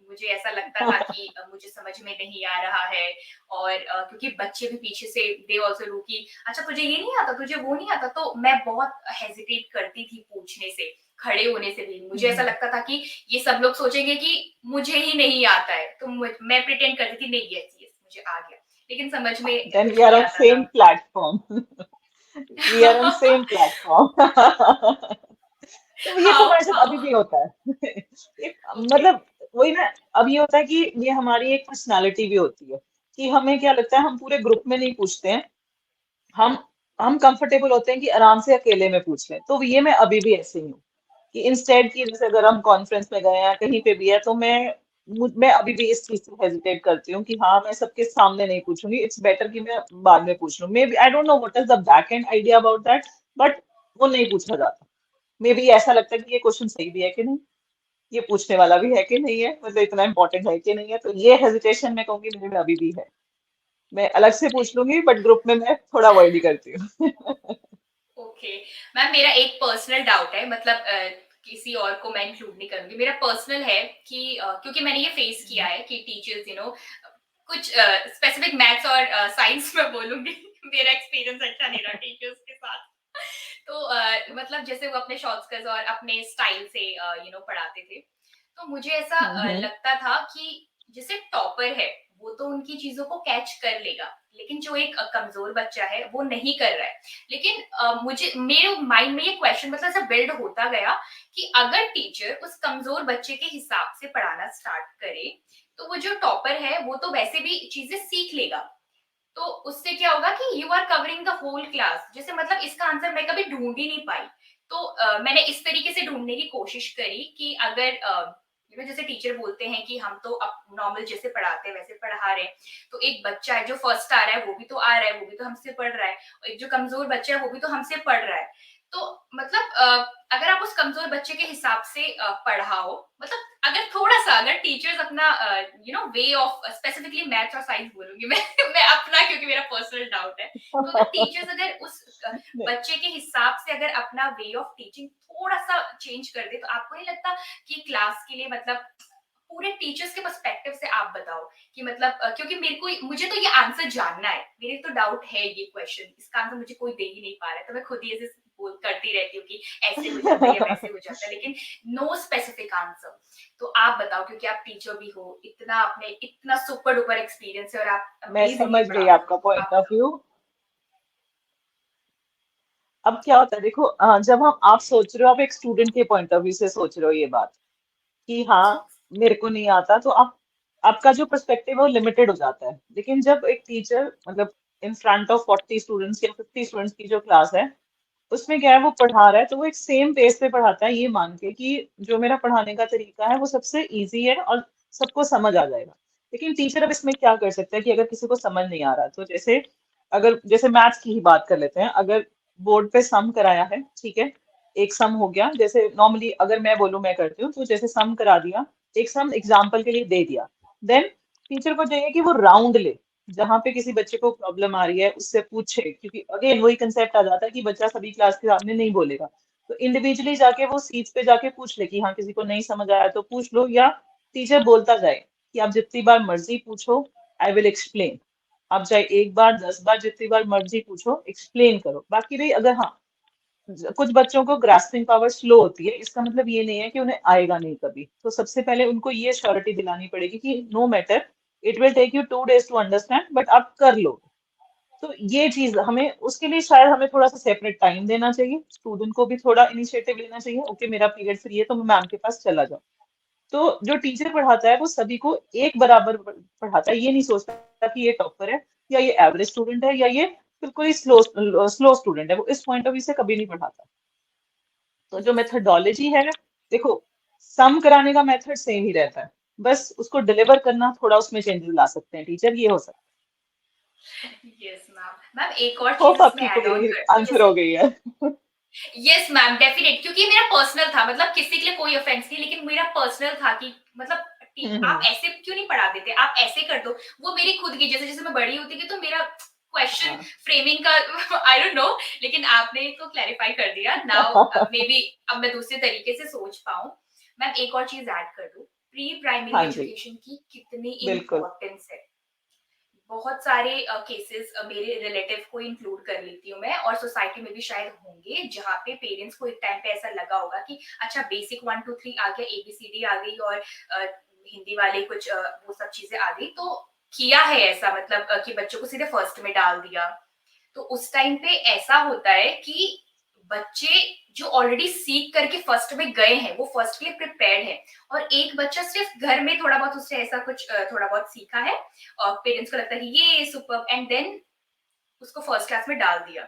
मुझे ऐसा लगता था कि मुझे समझ में नहीं आ रहा है। और क्योंकि बच्चे भी पीछे से दे आल्सो रू कि अच्छा तुझे ये नहीं आता, तुझे वो नहीं आता, तो मैं बहुत हेजिटेट करती थी पूछने से, खड़े होने से भी। मुझे ऐसा हम्म। लगता था कि ये सब लोग सोचेंगे कि मुझे ही नहीं आता है, तो मैं प्रिटेंड करती थी नहीं, यस यस मुझे आ गया, लेकिन समझ में Then we are नहीं on आता था। same platform. We are on same platform. तो ये तो हाउ हमारे साथ अभी हाउ भी होता है। ये ओके मतलब वही ना, अब ये होता है कि ये हमारी एक पर्सनालिटी भी होती है कि हमें क्या लगता है, हम पूरे ग्रुप में नहीं पूछते हैं, हम हम कंफर्टेबल होते हैं कि आराम से अकेले में पूछ लें। तो ये मैं अभी भी ऐसे ही हूँ कि इंस्टेड की जैसे अगर हम कॉन्फ्रेंस में गए हैं कहीं पे भी है तो मैं अभी भी इस चीज से हेजिटेट करती हूँ कि हाँ मैं सबके सामने नहीं पूछूंगी, इट्स बेटर कि मैं बाद में पूछ लूँ। Maybe I don't know what is the back end idea about that, but वो नहीं पूछा जाता। मे बी ऐसा लगता है कि ये क्वेश्चन सही भी है कि नहीं, ये पूछने वाला भी है कि नहीं है, मतलब इतना इंपॉर्टेंट है कि नहीं है। तो ये हेजिटेशन मैं कहूंगी मेरे में अभी भी है। मैं अलग से पूछ लूंगी बट ग्रुप में मैं थोड़ा अवॉइड ही करती हूँ। ओके मैम मेरा एक पर्सनल डाउट है मतलब किसी और को मैं इंक्लूड नहीं करूंगी मेरा पर्सनल है कि क्योंकि मैंने ये फेस किया है कि टीचर्स कुछ स्पेसिफिक मैथ्स और साइंस में बोलूंगी मेरा एक्सपीरियंस अच्छा नहीं रहा टीचर्स के साथ तो मतलब जैसे वो अपने शॉर्टकट्स और अपने स्टाइल से पढ़ाते थे तो मुझे ऐसा हम्म। लगता था कि जैसे टॉपर है वो तो उनकी चीजों को कैच कर लेगा लेकिन जो एक कमजोर बच्चा है वो नहीं कर रहा है लेकिन मुझे मेरे माइंड में ये क्वेश्चन मतलब ऐसा बिल्ड होता गया कि अगर टीचर उस कमजोर बच्चे के हिसाब से पढ़ाना स्टार्ट करे तो वो जो टॉपर है वो तो वैसे भी चीजें सीख लेगा तो उससे क्या होगा कि you are covering the whole class जैसे मतलब इसका आंसर मैं कभी ढूंढ ही नहीं पाई तो मैंने इस तरीके से ढूंढने की कोशिश करी कि अगर जैसे टीचर बोलते हैं कि हम तो अब नॉर्मल जैसे पढ़ाते हैं वैसे पढ़ा रहे हैं तो एक बच्चा है जो फर्स्ट आ रहा है वो भी तो आ रहा है वो भी तो हमसे पढ़ रहा है और एक जो कमजोर बच्चा है वो भी तो हमसे पढ़ रहा है तो मतलब अगर आप उस कमजोर बच्चे के हिसाब से पढ़ाओ मतलब अगर थोड़ा सा अगर टीचर्स अपना वे ऑफ स्पेसिफिकली मैथ्स और साइंस बोलूंगी मैं मैं अपना क्योंकि मेरा पर्सनल डाउट है तो अगर टीचर्स अगर उस बच्चे के हिसाब से अगर अपना वे ऑफ टीचिंग थोड़ा सा चेंज कर दे तो आपको नहीं लगता कि क्लास के लिए मतलब पूरे टीचर्स के पर्सपेक्टिव से आप बताओ कि मतलब क्योंकि मेरे को मुझे तो ये आंसर जानना है मेरे तो डाउट है ये क्वेश्चन इसका आंसर मुझे कोई दे ही नहीं पा रहा है तो मैं खुद ही ऐसे बोल करती रहती हूँ कि ऐसे हो जाता है या वैसे हो जाता है लेकिन नो स्पेसिफिक आंसर तो आप बताओ क्योंकि आप टीचर भी हो इतना आपने इतना सुपर डुपर एक्सपीरियंस है और आप मैं अमेजिंगली समझ गई पढ़ाते आपका हो पॉइंट आप ऑफ बताओ व्यू। अब क्या होता है देखो, जब हम आप सोच रहे हो, आप एक स्टूडेंट के पॉइंट ऑफ व्यू से सोच रहे हो ये बात कि हाँ मेरे को नहीं आता, तो आप आपका जो पर्सपेक्टिव है वो लिमिटेड हो जाता है। लेकिन जब एक टीचर मतलब इन फ्रंट ऑफ 40 स्टूडेंट्स या 50 स्टूडेंट्स की जो क्लास है उसमें क्या है, वो पढ़ा रहा है तो वो एक सेम पेस पे पढ़ाता है, ये मान के कि जो मेरा पढ़ाने का तरीका है वो सबसे इजी है और सबको समझ आ जाएगा। लेकिन टीचर अब इसमें क्या कर सकता है कि अगर किसी को समझ नहीं आ रहा तो जैसे अगर जैसे मैथ्स की ही बात कर लेते हैं, अगर बोर्ड पे सम कराया है, ठीक है, एक सम हो गया, जैसे नॉर्मली अगर मैं बोलूं मैं करती हूँ तो जैसे सम करा दिया, एक सम एग्जाम्पल के लिए दे दिया, देन टीचर को चाहिए कि वो राउंड ले, जहां पे किसी बच्चे को प्रॉब्लम आ रही है उससे पूछे, क्योंकि अगेन वही कंसेप्ट आ जाता है कि बच्चा सभी क्लास के सामने नहीं बोलेगा। तो इंडिविजुअली जाके वो सीट्स पे जाके पूछ ले कि हाँ किसी को नहीं समझ आया तो पूछ लो, या टीचर बोलता जाए कि आप जितनी बार मर्जी पूछो, आई विल एक्सप्लेन। आप चाहे एक बार 10 बार जितनी बार मर्जी पूछो, एक्सप्लेन करो। बाकी भाई अगर हाँ कुछ बच्चों को ग्रास्पिंग पावर स्लो होती है, इसका मतलब ये नहीं है कि उन्हें आएगा नहीं कभी। तो सबसे पहले उनको ये श्योरिटी दिलानी पड़ेगी कि no matter, it will take you 2 days to understand, but आप कर लो। तो ये चीज हमें उसके लिए शायद हमें थोड़ा सा सेपरेट टाइम देना चाहिए, स्टूडेंट को भी थोड़ा इनिशिएटिव लेना चाहिए। ओके मेरा पीरियड फ्री है तो मैं मैम के पास चला जाऊँ। तो जो टीचर पढ़ाता है वो सभी को एक बराबर पढ़ाता है, ये नहीं सोचता कि ये टॉपर है या ये एवरेज स्टूडेंट है या ये बिल्कुल ही स्लो स्लो स्टूडेंट है, वो इस पॉइंट ऑफ व्यू से कभी नहीं पढ़ाता। तो जो मेथडोलॉजी है, देखो सम कराने का मेथड सेम ही रहता है, बस उसको डिलीवर करना थोड़ा उसमें चेंजेस ला सकते हैं टीचर, ये हो सकता यस मैम मैम एक और है। चीज होप उसमें आपकी ऐड ऑन क्वेरी कर दूं आंसर जैसे हो गई है। यस मैम डेफिनेट क्योंकि मेरा पर्सनल था मतलब किसी के लिए कोई ऑफेंस नहीं लेकिन मेरा पर्सनल था कि मतलब आप हम्म। ऐसे क्यों नहीं पढ़ा देते आप ऐसे कर दो वो मेरी खुद की जैसे जैसे मैं बड़ी होती गई तो मेरा क्वेश्चन हाँ। फ्रेमिंग का आई डोंट नो लेकिन आपने तो क्लैरिफाई कर दिया नाउ मे बी अब मैं दूसरे तरीके से सोच पाऊं मैम एक और चीज ऐड कर दूं प्री प्राइमरी हाँ जी, एजुकेशन की कितनी बिल्कुल। इंपॉर्टेंस है बहुत सारे केसेस मेरे रिलेटिव को इंक्लूड कर लेती हूँ मैं और सोसाइटी में भी शायद होंगे जहाँ पे पेरेंट्स को एक टाइम पे ऐसा लगा होगा कि अच्छा बेसिक 1 2 3 आ गया एबीसीडी आ गई और हिंदी वाले कुछ वो सब चीजें आ गई तो किया है ऐसा मतलब कि बच्चों को सीधे फर्स्ट में डाल दिया तो उस टाइम पे ऐसा होता है कि बच्चे जो ऑलरेडी सीख करके फर्स्ट में गए हैं, वो फर्स्ट के लिए प्रिपेयर्ड है, और एक बच्चा सिर्फ घर में थोड़ा बहुत उससे ऐसा कुछ थोड़ा बहुत सीखा है और पेरेंट्स को लगता है कि ये सुपर, एंड देन उसको फर्स्ट क्लास में डाल दिया।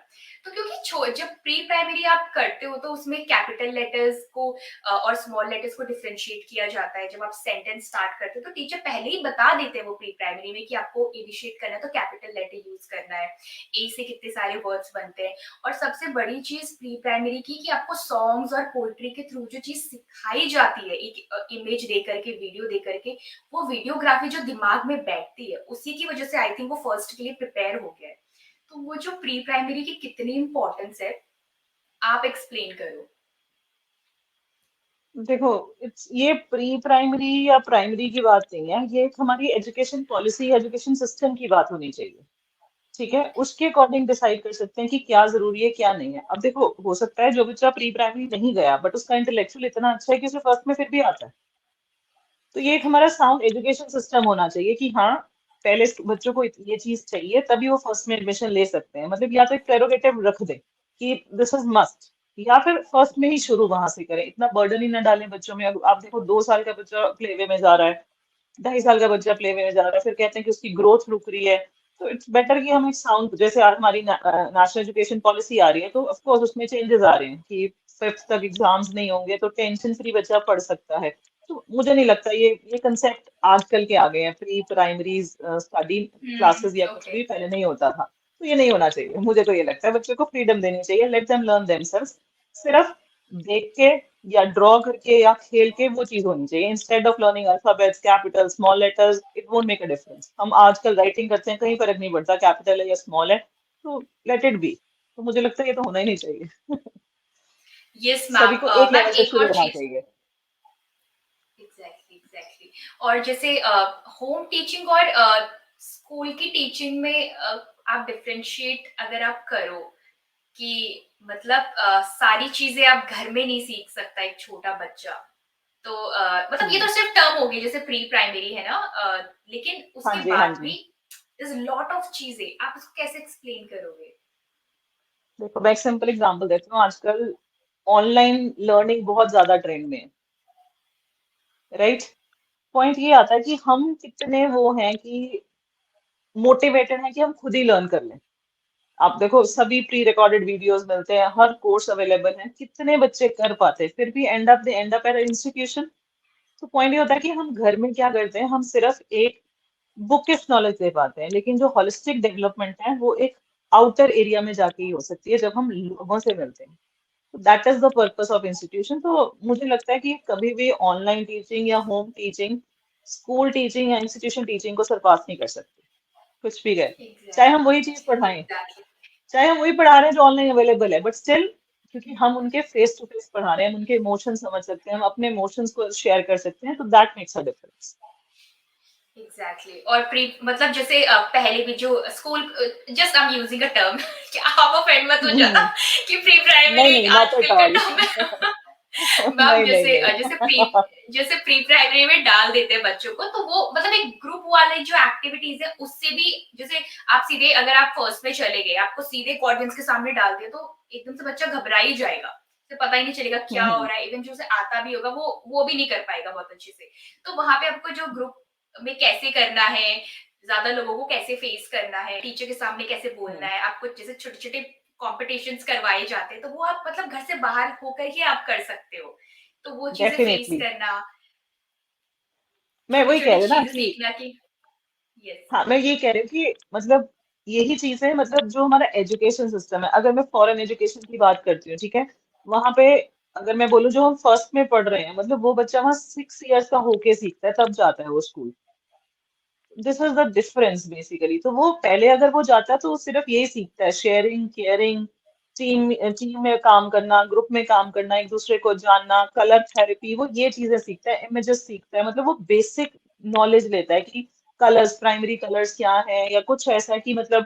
तो क्योंकि जब प्री प्राइमरी आप करते हो तो उसमें कैपिटल लेटर्स को और स्मॉल लेटर्स को डिफरेंशिएट किया जाता है। जब आप सेंटेंस स्टार्ट करते हो तो टीचर पहले ही बता देते हैं वो प्री प्राइमरी में कि आपको इनिशिएट करना है तो कैपिटल लेटर यूज करना है, ए से कितने सारे वर्ड्स बनते हैं। और सबसे बड़ी चीज प्री प्राइमरी की कि आपको सॉन्ग्स और पोएट्री के थ्रू जो चीज सिखाई जाती है, एक इमेज दे करके, वीडियो दे करके, वो वीडियोग्राफी जो दिमाग में बैठती है, उसी की वजह से आई थिंक वो फर्स्ट के लिए प्रिपेयर हो गया है। तो वो जो प्री प्राइमरी की कितनी इंपॉर्टेंस है, आप एक्सप्लेन करो। देखो, ये प्री प्राइमरी या प्राइमरी की बात नहीं है, ये एक हमारी एजुकेशन पॉलिसी, एजुकेशन सिस्टम की बात होनी चाहिए। ठीक है, उसके अकॉर्डिंग डिसाइड कर सकते हैं कि क्या जरूरी है क्या नहीं है। अब देखो, हो सकता है जो बच्चा प्री प्राइमरी नहीं गया बट उसका इंटेलेक्चुअल इतना अच्छा है कि उसे फर्स्ट में फिर भी आता है। तो ये एक हमारा साउंड एजुकेशन सिस्टम होना चाहिए कि हाँ, पहले बच्चों को ये चीज चाहिए तभी वो फर्स्ट में एडमिशन ले सकते हैं। मतलब या तो एक प्रेरोगेटिव रख दे कि दिस इज मस्ट, या फिर फर्स्ट में ही शुरू वहां से करें, इतना बर्डन ही ना डालें बच्चों में। अब आप देखो, 2 साल का बच्चा प्ले वे में जा रहा है, 2.5 साल का बच्चा प्ले वे में जा रहा है, फिर कहते हैं कि उसकी ग्रोथ रुक रही है। तो इट्स बेटर कि हम एक साउंड, जैसे आज हमारी नेशनल एजुकेशन पॉलिसी आ रही है तो ऑफकोर्स उसमें चेंजेस आ रहे हैं कि 5th तक एग्जाम्स नहीं होंगे तो टेंशन फ्री बच्चा पढ़ सकता है। तो मुझे नहीं लगता ये कंसेप्ट आजकल के आ गए हैं, प्री प्राइमरी स्टडी क्लासेस या कुछ ओके। भी पहले नहीं होता था। तो ये नहीं होना चाहिए। मुझे तो ये लगता है बच्चों को फ्रीडम देनी चाहिए, लेट देम लर्न देमसेल्व्स। सिर्फ देख के या ड्रॉ करके या खेल के वो चीज होनी चाहिए, instead of learning alphabets, capital, small letters. It won't make a difference. हम आजकल राइटिंग करते हैं, कहीं फर्क नहीं पड़ता कैपिटल है या स्मॉल है, तो लेट इट बी। तो मुझे लगता है ये तो होना ही नहीं चाहिए। यस सभी मैम। को एक मैम लेवल से एक शुरू और होना चीज, चाहिए। Exactly exactly. और जैसे होम टीचिंग और स्कूल की टीचिंग में आप डिफरेंशिएट अगर आप करो कि मतलब सारी चीजें आप घर में नहीं सीख सकता एक छोटा बच्चा, तो मतलब ये तो हम्म। सिर्फ टर्म होगी जैसे प्री प्राइमरी है ना, लेकिन हाँ उसके जी, हाँ बाद जी। भी इज लॉट ऑफ चीजें, आप इसको कैसे एक्सप्लेन करोगे? देखो, मैं एक सिंपल एग्जांपल देती हूँ। आजकल ऑनलाइन लर्निंग बहुत ज्यादा ट्रेंड में है, राइट? पॉइंट ये आता है कि हम कितने वो हैं कि मोटिवेटेड हैं कि हम खुद ही लर्न कर लें। आप देखो, सभी प्री रिकॉर्डेड वीडियोस मिलते हैं, हर कोर्स अवेलेबल है, कितने बच्चे कर पाते हैं, फिर भी एंड अप एट इंस्टीट्यूशन। तो पॉइंट ये होता है कि हम घर में क्या करते हैं, हम सिर्फ एक बुकिश नॉलेज दे पाते हैं, लेकिन जो होलिस्टिक डेवलपमेंट है वो एक आउटर एरिया में जाके ही हो सकती है, जब हम लोगों से मिलते हैं। तो that is the purpose of institution. तो मुझे लगता है कि कभी भी ऑनलाइन टीचिंग या होम टीचिंग स्कूल टीचिंग या इंस्टीट्यूशन टीचिंग को सरपास नहीं कर सकती, कुछ भी कहे। चाहे हम वही चीज एग्जैक्टली पढ़ाएं, एग्जैक्टली। चाहे हम वही पढ़ा रहे हैं जो ऑनलाइन अवेलेबल है, बट स्टिल, क्योंकि हम उनके फेस टू फेस पढ़ा रहे हैं, हम उनके इमोशंस समझ सकते हैं, हम अपने इमोशंस को शेयर कर सकते हैं, तो that makes a difference. Exactly. और प्री मतलब जैसे पहले भी जो school, just I am using a term कि आप ऑफेंड मत हो जाना कि प्री नहीं प्राइमरी नहीं, नॉट एट आजकल का ऑल। टर्म है। मैम नहीं नहीं जैसे नहीं। जैसे प्री प्राइमरी में डाल देते हैं बच्चों को, तो वो मतलब एक ग्रुप वाले जो एक्टिविटीज है उससे भी, जैसे आप सीधे अगर आप फर्स्ट में चले गए, आपको सीधे ऑडियंस के सामने डाल दिया, तो एकदम से बच्चा घबरा ही जाएगा, उसे पता ही नहीं चलेगा क्या हो हम्म। रहा है, इवन जो उसे आता भी होगा वो भी नहीं कर पाएगा बहुत अच्छे से। तो वहां पे आपको जो ग्रुप में कैसे करना है, ज्यादा लोगों को कैसे फेस करना है, टीचर के सामने कैसे बोलना हम्म। है, आपको जैसे छोटे छोटे कॉम्पिटिशन्स करवाए जाते हैं, तो वो आप मतलब घर से बाहर होकर ही आप कर सकते हो। तो वो चीजें फेस डेफिनेटली। करना, मैं छोटी वही कह छोटी रही हूँ ना चीजें कि, सीखना कि यस। हाँ, मैं ये कह रही हूँ कि मतलब यही चीज है। मतलब जो हमारा एजुकेशन सिस्टम है, अगर मैं फॉरेन एजुकेशन की बात करती हूँ, ठीक है, वहां पे अगर मैं बोलूँ जो हम फर्स्ट में पढ़ रहे हैं, मतलब वो बच्चा वहाँ 6 इयर्स का होके सीखता है, तब जाता है वो school. This is the difference basically. तो वो पहले अगर वो जाता है तो वो सिर्फ यही सीखता है, शेयरिंग, केयरिंग, टीम टीम में काम करना, ग्रुप में काम करना, एक दूसरे को जानना, कलर थेरेपी, वो ये चीजें सीखता है, इमेजेस सीखता है। मतलब वो बेसिक नॉलेज लेता है कि कलर्स, प्राइमरी कलर्स क्या है, या कुछ ऐसा कि मतलब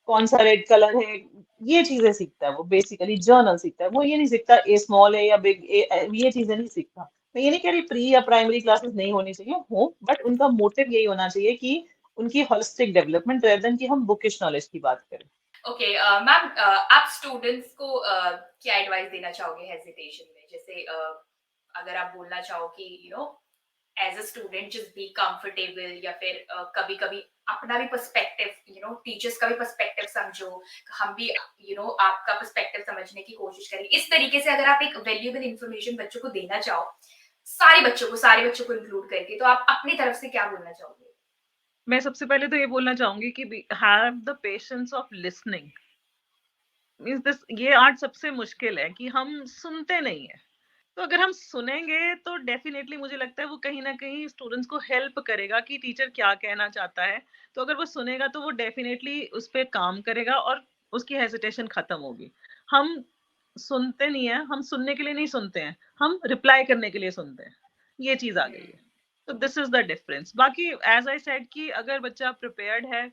कौन सा रेड कलर है। ये चीजें सीखता है वो, बेसिकली जर्नल सीखता है वो। ये नहीं सीखता ए स्मॉल है या बिग ए, ये चीजें नहीं सीखता। मैं ये नहीं कह रही प्री या प्राइमरी क्लासेस नहीं होनी चाहिए, हो, बट उनका मोटिव यही होना चाहिए कि उनकी होलिस्टिक डेवलपमेंट, रेदर देन कि हम बुकिश नॉलेज की बात करें। ओके मैम, आप स्टूडेंट्स को क्या एडवाइस देना चाहोगे हेजिटेशन में? जैसे अगर आप बोलना चाहो कि as a student just be comfortable, या फिर कभी कभी अपना भी पर्सपेक्टिव, टीचर्स का भी पर्सपेक्टिव समझो, हम भी आपका पर्सपेक्टिव समझने की कोशिश करें। इस तरीके से अगर आप एक वैल्यूएबल इंफॉर्मेशन बच्चों को देना चाहो, सारे बच्चों को इंक्लूड करके, तो आप अपनी तरफ से क्या बोलना चाहोगे? मैं सबसे पहले तो ये बोलना चाहूंगी कि have the patience of listening. Means this, ये आर्ट सबसे मुश्किल है कि हम सुनते नहीं है। तो अगर हम सुनेंगे तो डेफिनेटली मुझे लगता है वो कहीं ना कहीं स्टूडेंट्स को हेल्प करेगा कि टीचर क्या कहना चाहता है। तो अगर वो सुनेगा तो वो डेफिनेटली उस पर काम करेगा और उसकी हेजिटेशन खत्म होगी। हम सुनते नहीं है, हम सुनने के लिए नहीं सुनते हैं, हम रिप्लाई करने के लिए सुनते हैं। ये चीज आ गई है। तो दिस इज द डिफरेंस। बाकी एज आई सेड कि अगर बच्चा प्रिपेयर्ड है,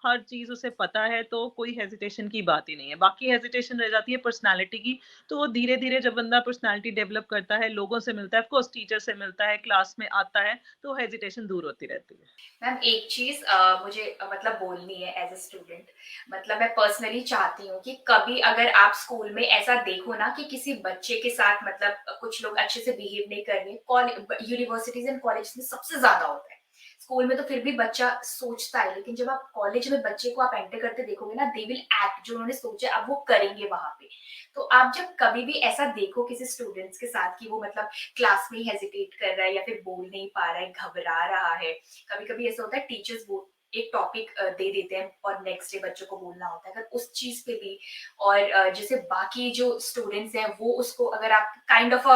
हर चीज उसे पता है, तो कोई हेजिटेशन की बात ही नहीं है। बाकी हेजिटेशन रह जाती है पर्सनालिटी की। तो वो धीरे धीरे जब बंदा पर्सनालिटी डेवलप करता है, लोगों से मिलता है, ऑफकोर्स टीचर से मिलता है, क्लास में आता है, तो हेजिटेशन दूर होती रहती है। मैम, एक चीज मुझे मतलब बोलनी है एज अ स्टूडेंट। मतलब मैं पर्सनली चाहती हूँ कि कभी अगर आप स्कूल में ऐसा देखो ना कि किसी बच्चे के साथ मतलब कुछ लोग अच्छे से बिहेव नहीं कर रहे, यूनिवर्सिटीज एंड कॉलेज में सबसे ज्यादा होता है। स्कूल में तो फिर भी बच्चा सोचता है, लेकिन जब आप कॉलेज में बच्चे को आप एंटर करते देखोगे ना, दे विल एक्ट, जो उन्होंने सोचा अब वो करेंगे वहां पे। तो आप जब कभी भी ऐसा देखो किसी स्टूडेंट्स के साथ कि वो मतलब क्लास में हेजिटेट कर रहा है, या फिर बोल नहीं पा रहा है, घबरा रहा है, कभी कभी ऐसा होता है टीचर्स वो एक टॉपिक दे देते हैं और नेक्स्ट डे बच्चों को बोलना होता है, अगर उस चीज पे भी, और जैसे बाकी जो स्टूडेंट्स हैं वो उसको, अगर आप काइंड ऑफ अ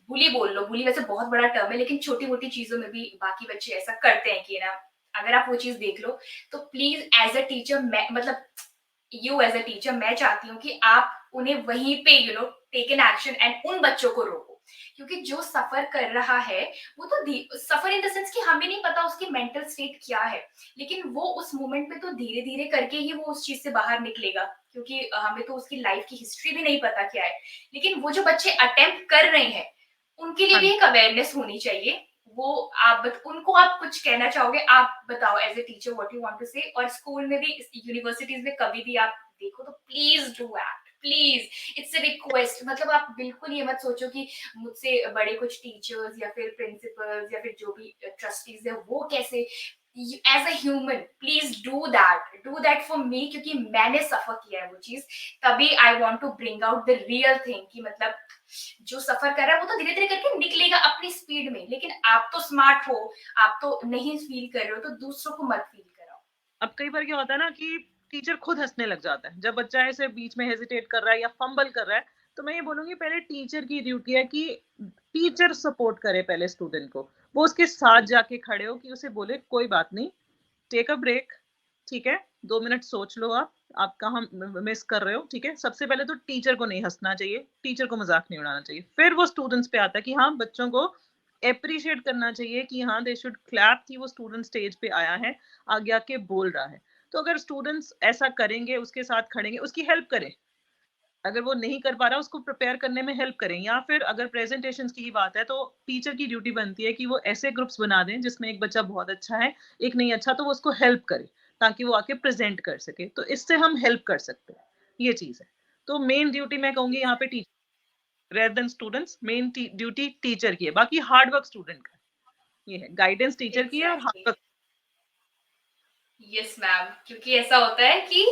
बुली बोल लो, बुली वैसे बहुत बड़ा टर्म है, लेकिन छोटी मोटी चीजों में भी बाकी बच्चे ऐसा करते हैं कि ना, अगर आप वो चीज देख लो, तो प्लीज एज अ टीचर, मैं मतलब यू एज अ टीचर, मैं चाहती हूँ कि आप उन्हें वहीं पे टेक एन एक्शन एंड उन बच्चों को रोको। क्योंकि जो सफर कर रहा है वो तो सफर इन द सेंस कि हमें नहीं पता उसकी मेंटल स्टेट क्या है, लेकिन वो उस मोमेंट में तो धीरे धीरे करके ही वो उस चीज से बाहर निकलेगा, क्योंकि हमें तो उसकी लाइफ की हिस्ट्री भी नहीं पता क्या है। लेकिन वो जो बच्चे अटेम्प्ट कर रहे हैं, उनके लिए हाँ भी जी। एक अवेयरनेस होनी चाहिए। वो उनको आप कुछ कहना चाहोगे? आप बताओ as a teacher what you want to say. और स्कूल में भी, यूनिवर्सिटीज में कभी भी आप देखो तो please do act, please, it's a request. मतलब आप बिल्कुल ये मत सोचो कि मुझसे बड़े कुछ टीचर्स या फिर प्रिंसिपल्स या फिर जो भी ट्रस्टीज है वो कैसे, as a human please do that for me, क्योंकि मैंने सफर किया है वो चीज। तभी I want to bring out the real thing कि मतलब जो सफर कर रहा है वो तो धीरे धीरे करके निकलेगा अपनी स्पीड में, लेकिन आप तो स्मार्ट हो, आप तो नहीं फील कर रहे हो, तो दूसरों को मत फील कराओ। अब कई बार क्या होता है ना कि टीचर खुद हंसने लग जाता है जब बच्चा ऐसे बीच में हेजिटेट कर रहा है या फंबल कर रहा है। तो मैं ये बोलूंगी पहले टीचर की ड्यूटी है कि टीचर सपोर्ट करे पहले स्टूडेंट को। वो उसके साथ जाके खड़े हो कि उसे बोले कोई बात नहीं, टेक अ ब्रेक, ठीक है, 2 मिनट सोच लो, आप कहाँ मिस कर रहे हो, ठीक है। सबसे पहले तो टीचर को नहीं हंसना चाहिए, टीचर को मजाक नहीं उड़ाना चाहिए। फिर वो स्टूडेंट्स पे आता है कि हाँ, बच्चों को अप्रिशिएट करना चाहिए कि हाँ, दे शुड क्लैप कि वो स्टूडेंट स्टेज पे आया है, आगे आके बोल रहा है। तो अगर स्टूडेंट्स ऐसा करेंगे, उसके साथ खड़ेंगे, उसकी हेल्प करें। अगर वो नहीं कर पा रहा उसको प्रिपेयर करने में हेल्प करें। या फिर अगर प्रेजेंटेशंस की ही बात है तो टीचर की ड्यूटी बनती है कि वो ऐसे ग्रुप्स बना दें जिसमें एक बच्चा बहुत अच्छा है, एक नहीं अच्छा, तो वो उसको हेल्प करे ताकि वो आके प्रेजेंट कर सके। तो इससे हम हेल्प कर सकते हैं। ये चीज है। तो मेन ड्यूटी मैं कहूंगी यहाँ पे teacher rather than students, main duty teacher की है, बाकी हार्ड वर्क स्टूडेंट का। ये है, गाइडेंस टीचर की है और hard exactly. Work. Yes ma'am, क्योंकि ऐसा होता है कि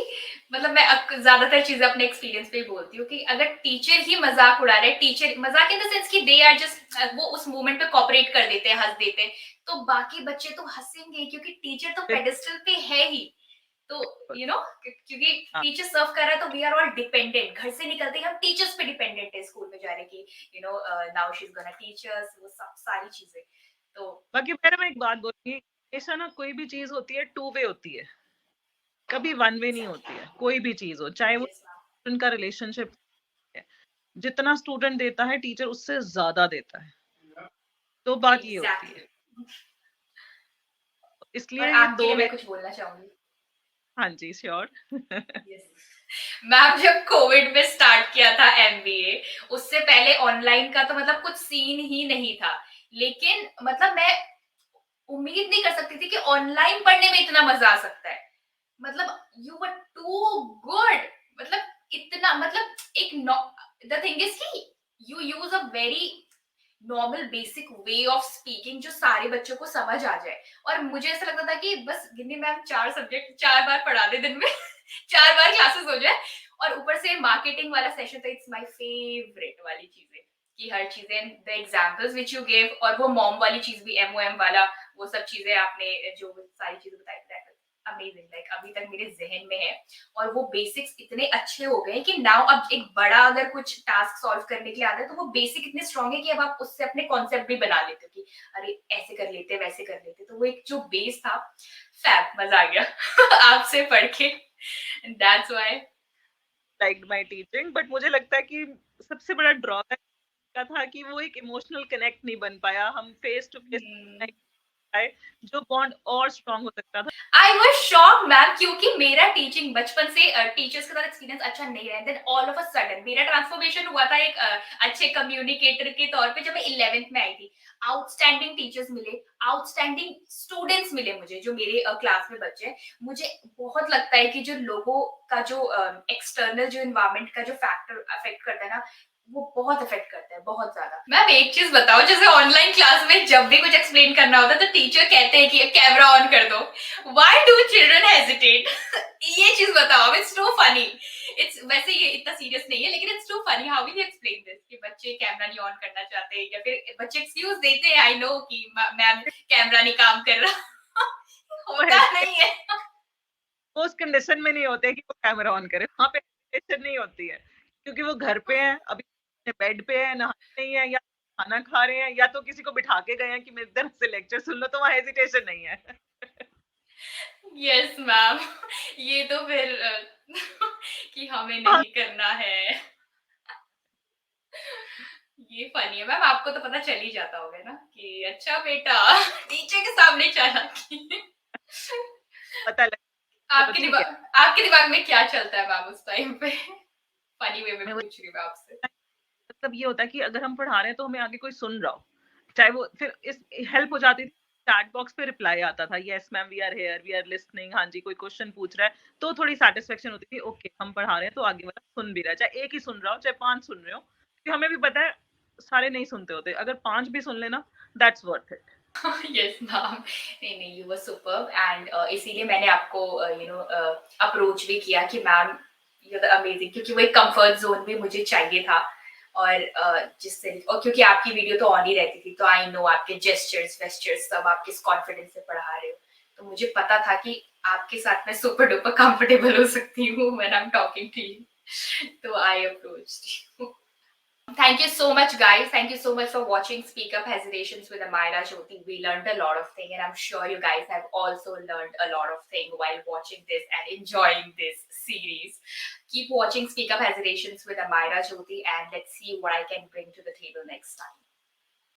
मतलब मैं ज्यादातर चीजें अपने एक्सपीरियंस पे ही बोलती हूँ कि अगर टीचर ही मजाक उड़ा रहे, टीचर मजाक इन द सेंस कि दे आर जस्ट, वो उस मोमेंट पे कॉपरेट कर देते हैं, हंस देते हैं, तो बाकी बच्चे तो हंसेंगे, क्योंकि टीचर तो पेडेस्टल पे है ही। तो क्योंकि हाँ, टीचर सर्व कर रहा है, तो वी आर ऑल डिपेंडेंट, घर से निकलते ही हम टीचर्स पे डिपेंडेंट है, स्कूल में जा रहे कि now she is gonna teach us, वो सब सारी चीजें। तो बाकी पहले मैं एक बात बोलूंगी, हमेशा ना कोई भी चीज होती है टू वे होती है, कभी वन वे नहीं होती है। कोई भी चीज हो, चाहे वो यस मैम। उनका रिलेशनशिप है, जितना स्टूडेंट देता है टीचर उससे ज्यादा देता है। तो बात ये होती है। एग्जैक्टली। और इसलिए ये आपके दो लिए वे। मैं कुछ बोलना चाहूंगी। हाँ जी, श्योर। यस मैम, जब कोविड में स्टार्ट किया था एमबीए, उससे पहले ऑनलाइन का तो मतलब कुछ सीन ही नहीं था, लेकिन मतलब मैं उम्मीद नहीं कर सकती थी कि ऑनलाइन पढ़ने में इतना मजा आ सकता है। मतलब you were too too good, मतलब इतना, मतलब एक द थिंग इज कि you use a very normal basic way of speaking जो सारे बच्चों को समझ आ जाए। और मुझे ऐसा लगता था कि बस गिन्नी मैम 4 सब्जेक्ट 4 बार पढ़ा दे दिन में 4 बार क्लासेस हो जाए। और ऊपर से मार्केटिंग वाला सेशन तो इट्स माय फेवरेट वाली चीजें, कि हर चीजें the examples which you give, और वो मॉम वाली चीज भी, एमओएम वाला, वो सब चीजें आपने जो सारी चीजें बताई, अमेजिंग, लाइक अभी तक मेरे जहन में है। और वो बेसिक्स इतने अच्छे हो गए कि नाउ अब एक बड़ा अगर कुछ टास्क सॉल्व करने के लिए आता है तो वो बेसिक इतने स्ट्रांग है कि अब आप उससे अपने कॉन्सेप्ट भी बना लेते हो कि अरे ऐसे कर लेते वैसे कर लेते। तो वो एक जो बेस था, फैब, मजा आ गया आपसे पढ़ के, that's why. Like my teaching, but मुझे लगता है कि सबसे बड़ा ड्रॉबैक का था कि वो एक इमोशनल कनेक्ट नहीं बन पाया, हम फेस टू फेस आए, जो बॉन्ड और स्ट्रांग हो सकता था। आई वॉज शॉक मैम, क्योंकि मेरा टीचिंग बचपन से टीचर्स के साथ एक्सपीरियंस अच्छा नहीं रहा, then all of a sudden मेरा ट्रांसफॉर्मेशन हुआ था एक अच्छे कम्युनिकेटर के तौर पे जब मैं 11th में आई थी। आउटस्टैंडिंग टीचर्स मिले, आउटस्टैंडिंग स्टूडेंट्स मिले मुझे, जो मेरे क्लास में बच्चे हैं। मुझे बहुत लगता है कि जो लोगों का जो एक्सटर्नल जो इन्वायरमेंट का जो फैक्टर अफेक्ट करता है ना, वो बहुत इफेक्ट करता है, बहुत ज्यादा। मैम एक चीज बताओ, जैसे ऑनलाइन क्लास में जब भी कुछ एक्सप्लेन करना होता है तो टीचर कहते हैं कि कैमरा ऑन कर दो, Why do children hesitate? ये चीज बताओ, it's too funny. It's वैसे ये इतना सीरियस नहीं है, लेकिन it's too funny. How will you explain this? कि बच्चे कैमरा नहीं ऑन करना चाहते, या फिर बच्चे एक्सक्यूज देते हैं, आई नो कि मैम कैमरा नहीं काम कर रहा होता नहीं है। वो उस कंडीशन में नहीं होते कि वो कैमरा ऑन करे, वहां पे हेजिटेशन नहीं होती है, क्योंकि वो घर पे हैं, अभी बेड पे है, नहाते नहीं है, या खाना खा रहे हैं, या तो किसी को बिठा के गए हैं कि मेरे तरफ से लेक्चर सुन लो, तो वहाँ हेजिटेशन नहीं है। यस मैम, ये तो फिर कि हमें नहीं करना है। ये फनी है मैम, आपको तो पता चल ही जाता होगा ना कि अच्छा बेटा टीचर के सामने चालाकी। पता लग, चलो ठीक है। आपके दिमाग में क्या चलता है मैम उस टाइम पे? फनी वे में मैं पूछ रही हूँ मैं आपसे। मतलब ये होता है कि अगर हम पढ़ा रहे हैं तो हमें आगे कोई सुन रहा हो, चाहे वो फिर इस हेल्प हो जाती थी। चैट बॉक्स पे रिप्लाई आता था, yes ma'am we are here, we are listening, हाँ जी कोई क्वेश्चन पूछ रहा है, तो थोड़ी सेटिस्फेक्शन होती थी, ओके हम पढ़ा रहे हैं तो आगे वाला सुन भी रहा है, चाहे एक ही सुन रहा हो चाहे 5 सुन रहे हो, क्योंकि हमें भी पता है सारे नहीं सुनते होते, अगर 5 भी सुन लेना that's worth it. Yes ma'am, नहीं नहीं, यू वर सुपर्ब, एंड इसीलिए मैंने आपको अप्रोच भी किया कि मैम यू आर अमेजिंग, क्योंकि वो एक कंफर्ट जोन भी मुझे चाहिए था। और और क्योंकि आपकी वीडियो तो ऑन ही रहती थी, तो आई नो आपके जेस्चर्स वेस्चर्स सब आप किस कॉन्फिडेंस से पढ़ा रहे हो, तो मुझे पता था कि आपके साथ मैं सुपर डुपर कंफर्टेबल हो सकती हूँ when I am talking to you, तो I approached you. Thank you so much, guys. Thank you so much for watching Speak Up Hesitations with Amira Jyoti. We learned a lot of things, and I'm sure you guys have also learned a lot of things while watching this and enjoying this series. Keep watching Speak Up Hesitations with Amira Jyoti, and let's see what I can bring to the table next time.